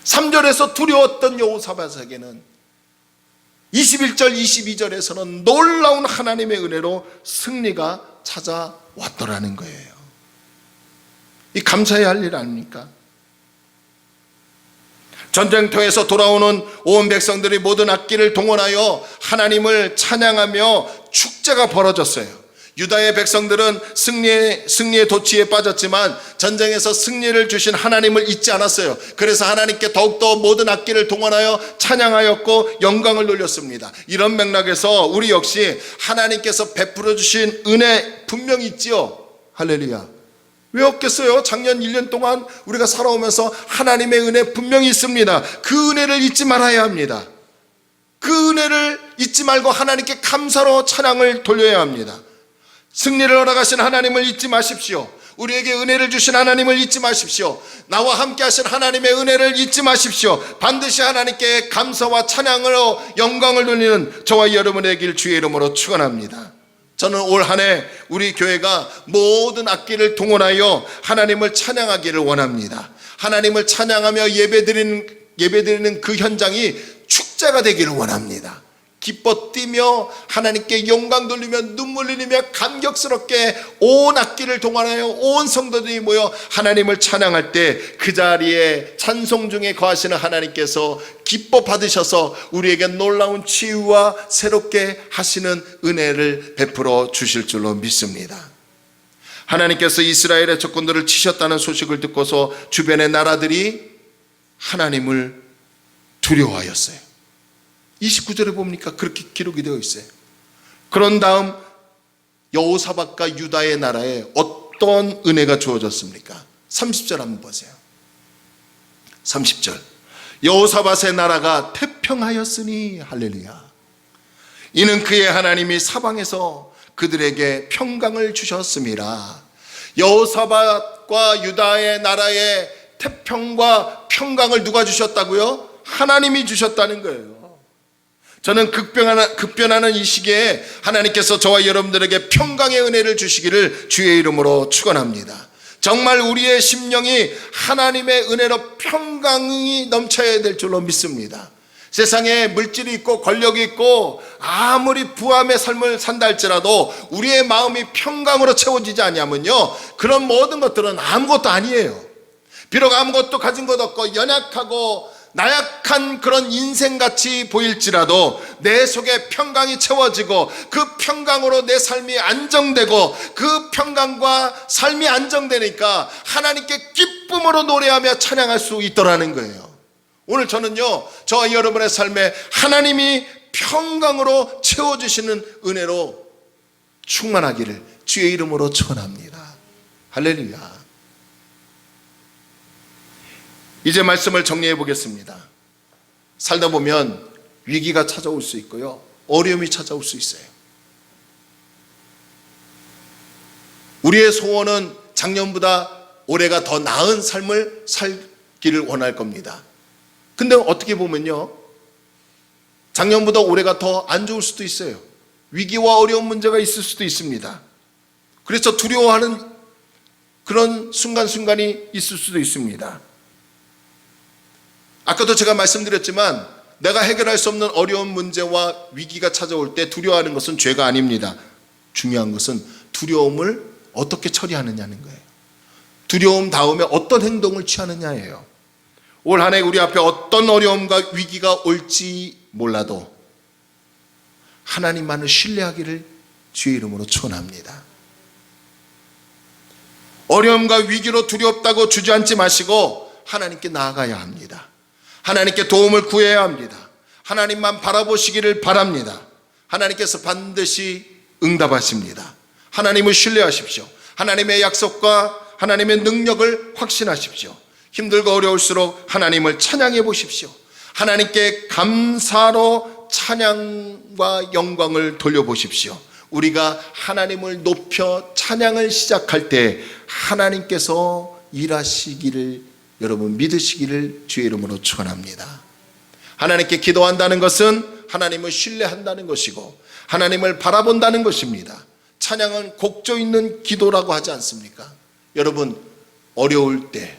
3절에서 두려웠던 여호사밧에게는 21절, 22절에서는 놀라운 하나님의 은혜로 승리가 찾아왔더라는 거예요. 이 감사해야 할 일 아닙니까? 전쟁터에서 돌아오는 온 백성들이 모든 악기를 동원하여 하나님을 찬양하며 축제가 벌어졌어요. 유다의 백성들은 승리의 도취에 빠졌지만 전쟁에서 승리를 주신 하나님을 잊지 않았어요. 그래서 하나님께 더욱더 모든 악기를 동원하여 찬양하였고 영광을 돌렸습니다. 이런 맥락에서 우리 역시 하나님께서 베풀어 주신 은혜 분명히 있지요. 할렐루야. 왜 없겠어요? 작년 1년 동안 우리가 살아오면서 하나님의 은혜 분명히 있습니다. 그 은혜를 잊지 말아야 합니다. 그 은혜를 잊지 말고 하나님께 감사로 찬양을 돌려야 합니다. 승리를 허락하신 하나님을 잊지 마십시오. 우리에게 은혜를 주신 하나님을 잊지 마십시오. 나와 함께 하신 하나님의 은혜를 잊지 마십시오. 반드시 하나님께 감사와 찬양으로 영광을 돌리는 저와 여러분의 길 주의 이름으로 축원합니다. 저는 올 한 해 우리 교회가 모든 악기를 동원하여 하나님을 찬양하기를 원합니다. 하나님을 찬양하며 예배드리는 그 현장이 축제 십자가 되기를 원합니다. 기뻐 뛰며 하나님께 영광 돌리며 눈물 흘리며 감격스럽게 온 악기를 동원하여 온 성도들이 모여 하나님을 찬양할 때 그 자리에 찬송 중에 거하시는 하나님께서 기뻐 받으셔서 우리에게 놀라운 치유와 새롭게 하시는 은혜를 베풀어 주실 줄로 믿습니다. 하나님께서 이스라엘의 적군들을 치셨다는 소식을 듣고서 주변의 나라들이 하나님을 두려워하였어요. 29절에 보니까 그렇게 기록이 되어 있어요. 그런 다음 여호사밧과 유다의 나라에 어떤 은혜가 주어졌습니까? 30절 한번 보세요. 30절 여호사밧의 나라가 태평하였으니 할렐루야. 이는 그의 하나님이 사방에서 그들에게 평강을 주셨습니다. 여호사밧과 유다의 나라에 태평과 평강을 누가 주셨다고요? 하나님이 주셨다는 거예요. 저는 급변하는 이 시기에 하나님께서 저와 여러분들에게 평강의 은혜를 주시기를 주의 이름으로 축원합니다. 정말 우리의 심령이 하나님의 은혜로 평강이 넘쳐야 될 줄로 믿습니다. 세상에 물질이 있고 권력이 있고 아무리 부함의 삶을 산다 할지라도 우리의 마음이 평강으로 채워지지 않으면요, 그런 모든 것들은 아무것도 아니에요. 비록 아무것도 가진 것 없고 연약하고 나약한 그런 인생같이 보일지라도 내 속에 평강이 채워지고 그 평강으로 내 삶이 안정되고 그 평강과 삶이 안정되니까 하나님께 기쁨으로 노래하며 찬양할 수 있더라는 거예요. 오늘 저는요, 저와 여러분의 삶에 하나님이 평강으로 채워주시는 은혜로 충만하기를 주의 이름으로 축원합니다. 할렐루야. 이제 말씀을 정리해 보겠습니다. 살다 보면 위기가 찾아올 수 있고요, 어려움이 찾아올 수 있어요. 우리의 소원은 작년보다 올해가 더 나은 삶을 살기를 원할 겁니다. 근데 어떻게 보면요, 작년보다 올해가 더 안 좋을 수도 있어요. 위기와 어려운 문제가 있을 수도 있습니다. 그래서 두려워하는 그런 순간순간이 있을 수도 있습니다. 아까도 제가 말씀드렸지만 내가 해결할 수 없는 어려운 문제와 위기가 찾아올 때 두려워하는 것은 죄가 아닙니다. 중요한 것은 두려움을 어떻게 처리하느냐는 거예요. 두려움 다음에 어떤 행동을 취하느냐예요. 올 한 해 우리 앞에 어떤 어려움과 위기가 올지 몰라도 하나님만을 신뢰하기를 주의 이름으로 축원합니다. 어려움과 위기로 두렵다고 주저앉지 마시고 하나님께 나아가야 합니다. 하나님께 도움을 구해야 합니다. 하나님만 바라보시기를 바랍니다. 하나님께서 반드시 응답하십니다. 하나님을 신뢰하십시오. 하나님의 약속과 하나님의 능력을 확신하십시오. 힘들고 어려울수록 하나님을 찬양해 보십시오. 하나님께 감사로 찬양과 영광을 돌려보십시오. 우리가 하나님을 높여 찬양을 시작할 때 하나님께서 일하시기를 여러분 믿으시기를 주의 이름으로 축원합니다. 하나님께 기도한다는 것은 하나님을 신뢰한다는 것이고 하나님을 바라본다는 것입니다. 찬양은 곡조 있는 기도라고 하지 않습니까? 여러분, 어려울 때,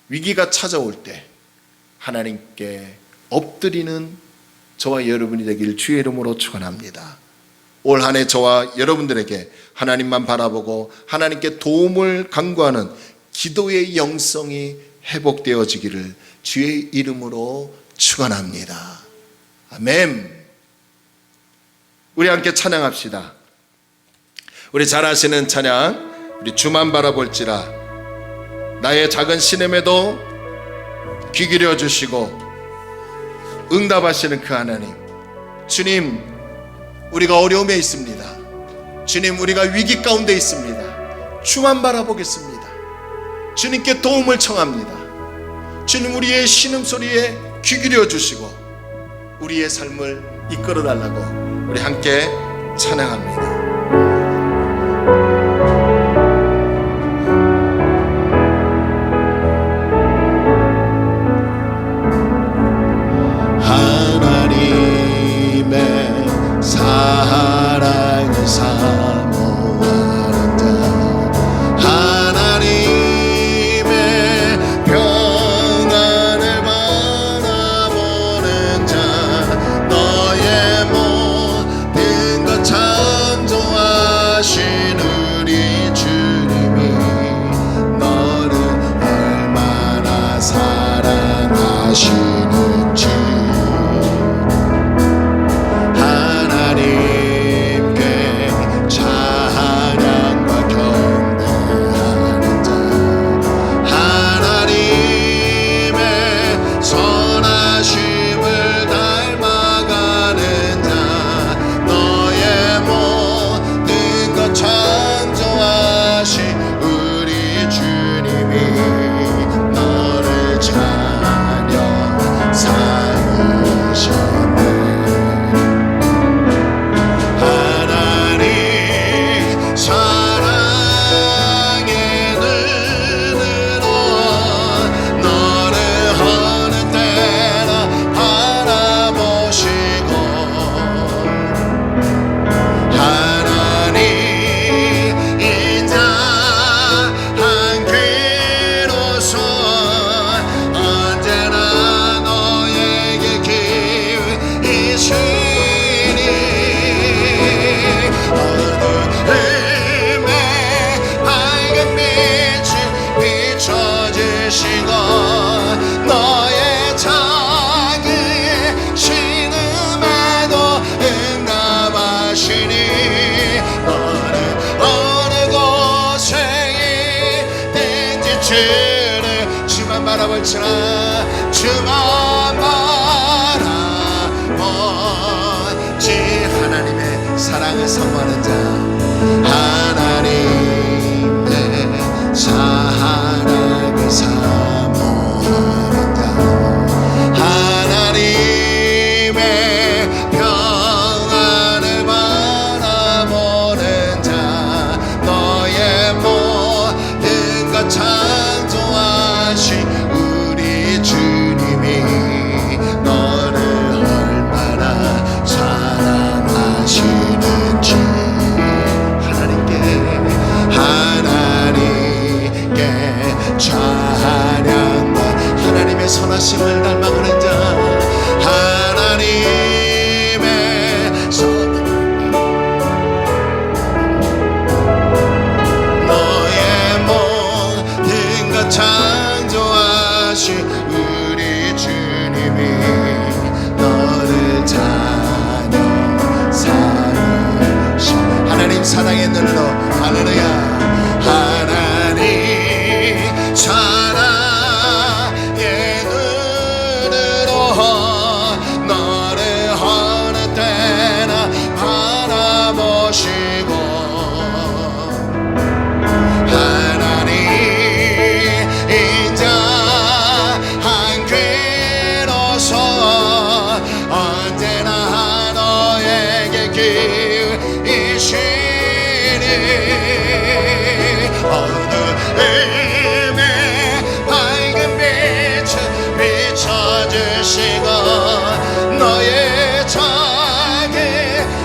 위기가 찾아올 때 하나님께 엎드리는 저와 여러분이 되길 주의 이름으로 축원합니다. 올 한 해 저와 여러분들에게 하나님만 바라보고 하나님께 도움을 간구하는 기도의 영성이 회복되어지기를 주의 이름으로 축원합니다. 아멘. 우리 함께 찬양합시다. 우리 잘 아시는 찬양, 우리 주만 바라볼지라. 나의 작은 신음에도 귀 기울여 주시고 응답하시는 그 하나님. 주님, 우리가 어려움에 있습니다. 주님, 우리가 위기 가운데 있습니다. 주만 바라보겠습니다. 주님께 도움을 청합니다. 주님, 우리의 신음소리에 귀 기울여 주시고 우리의 삶을 이끌어 달라고 우리 함께 찬양합니다. 하나님의 사랑을 사모하는 자, 하나님의 평안을 바라보는 자, 주를 주만 바라볼지나 주만 바라보지 하나님의 사랑을 사모하는 자 하나님의 사랑을 사모하는 자 하나님의 평안을 바라보는 자 너의 모든 것 창조하신 우리 주님이 너를 얼마나 사랑하시는지 하나님께 찬양과 하나님의 선하심을 닮아가는 자 하나님의 선 너의 모든 것 창조하신 우리 주님이 너를 찬양 사랑하시 하나님 사랑의 눈으로 할렐루야 하나님 사랑의 눈으로 너를 어느 때나 바라보시고 하나님 인자 한 귀로서 언제나 너에게 기이시니 어두움에 밝은 빛을 비춰주시고 너의 작은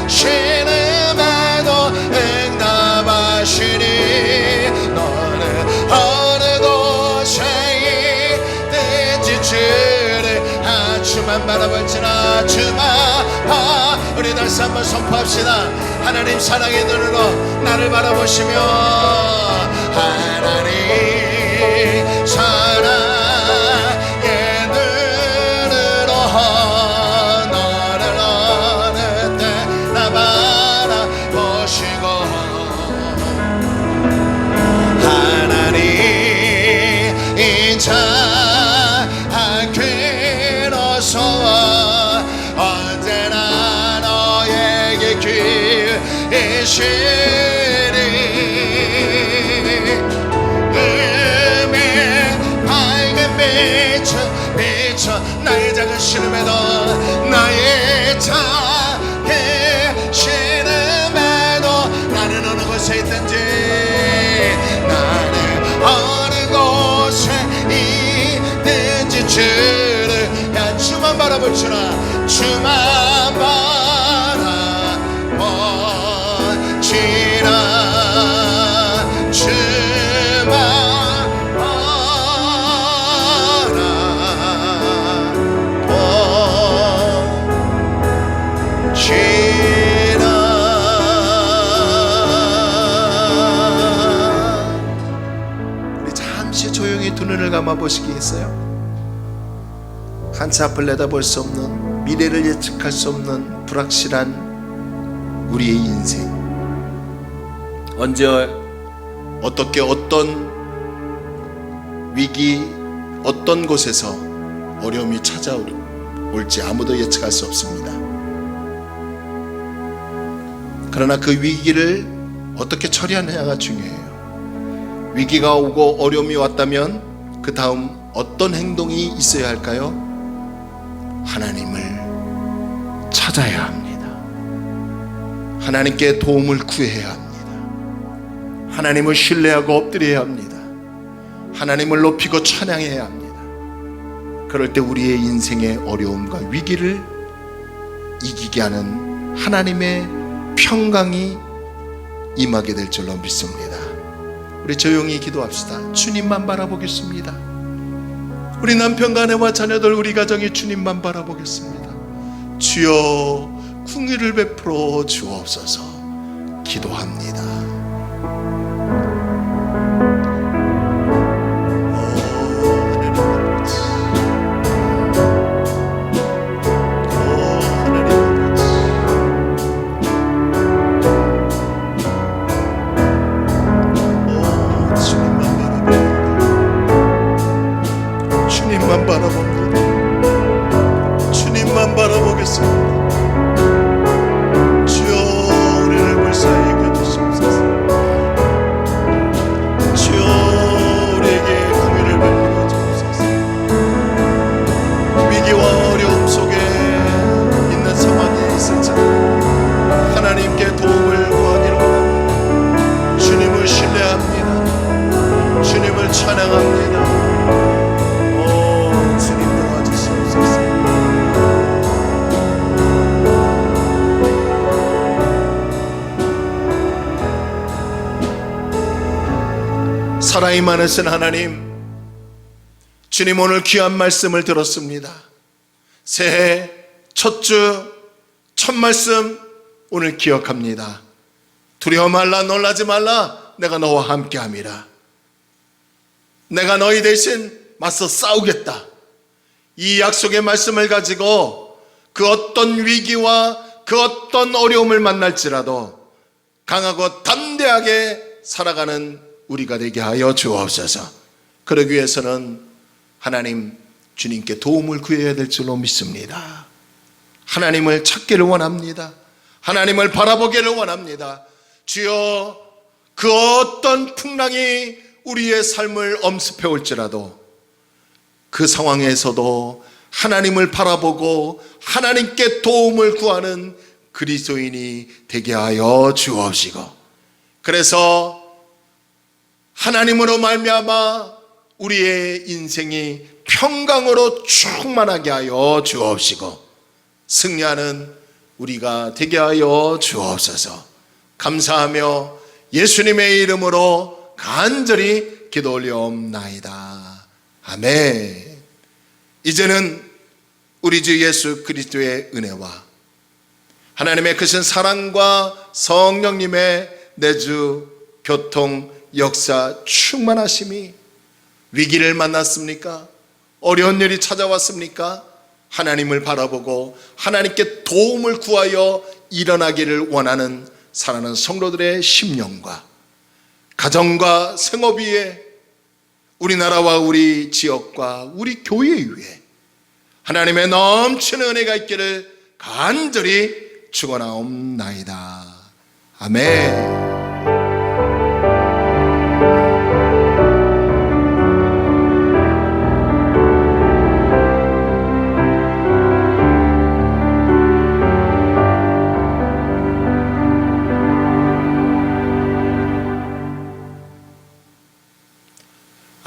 신음에도 응답하시니 너는 어느 곳에 있든지 주를 주만 바라볼지나 주만 우리 다시 한번 선포합시다 하나님 사랑의 눈으로 나를 바라보시며 하나님 사랑의 눈으로 너를 어느 때나 바라보시고 하나님 인자 한 귀로서 언제나 너에게 귀이시니 음의 밝은 빛을 비춰 나의 작은 신음에도 나의 작은 신음에도 나는 어느 곳에 있든지 나는 어느 곳에 있든지 주를 야 주만 바라볼지나 주만 바라볼지나 주만 바라볼지나 우리 잠시 조용히 두 눈을 감아 보시겠어요? 한치 앞을 내다볼 수 없는 미래를 예측할 수 없는 불확실한 우리의 인생 언제 어떻게 어떤 위기 어떤 곳에서 어려움이 찾아올지 아무도 예측할 수 없습니다. 그러나 그 위기를 어떻게 처리하느냐가 중요해요. 위기가 오고 어려움이 왔다면 그 다음 어떤 행동이 있어야 할까요? 하나님을 찾아야 합니다. 하나님께 도움을 구해야 합니다. 하나님을 신뢰하고 엎드려야 합니다. 하나님을 높이고 찬양해야 합니다. 그럴 때 우리의 인생의 어려움과 위기를 이기게 하는 하나님의 평강이 임하게 될 줄로 믿습니다. 우리 조용히 기도합시다. 주님만 바라보겠습니다. 우리 남편과 아내와 자녀들 우리 가정이 주님만 바라보겠습니다. 주여 긍휼을 베풀어 주옵소서. 기도합니다. 주님만 바라봅니다. 사랑이 많으신 하나님, 주님 오늘 귀한 말씀을 들었습니다. 새해 첫 주 첫 말씀 오늘 기억합니다. 두려워 말라, 놀라지 말라, 내가 너와 함께함이라. 내가 너희 대신 맞서 싸우겠다. 이 약속의 말씀을 가지고 그 어떤 위기와 그 어떤 어려움을 만날지라도 강하고 담대하게 살아가는 우리가 되게 하여 주옵소서. 그러기 위해서는 하나님, 주님께 도움을 구해야 될 줄로 믿습니다. 하나님을 찾기를 원합니다. 하나님을 바라보기를 원합니다. 주여, 그 어떤 풍랑이 우리의 삶을 엄습해 올지라도 그 상황에서도 하나님을 바라보고 하나님께 도움을 구하는 그리스도인이 되게 하여 주옵시고, 그래서 하나님으로 말미암아 우리의 인생이 평강으로 충만하게 하여 주옵시고 승리하는 우리가 되게 하여 주옵소서. 감사하며 예수님의 이름으로 간절히 기도 올려옵나이다. 아멘. 이제는 우리 주 예수 그리스도의 은혜와 하나님의 크신 사랑과 성령님의 내주 교통 역사 충만하심이, 위기를 만났습니까? 어려운 일이 찾아왔습니까? 하나님을 바라보고 하나님께 도움을 구하여 일어나기를 원하는 사랑하는 성도들의 심령과 가정과 생업 위에, 우리나라와 우리 지역과 우리 교회 위에 하나님의 넘치는 은혜가 있기를 간절히 축원하옵나이다. 아멘.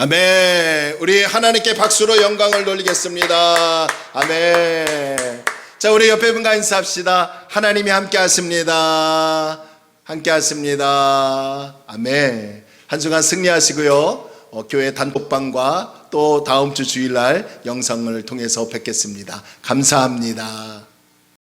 아멘. 우리 하나님께 박수로 영광을 돌리겠습니다. 아멘. 자, 우리 옆에 분과 인사합시다. 하나님이 함께 하십니다. 함께 하십니다. 아멘. 한 주간 승리하시고요. 교회 단톡방과 또 다음 주 주일날 영상을 통해서 뵙겠습니다. 감사합니다.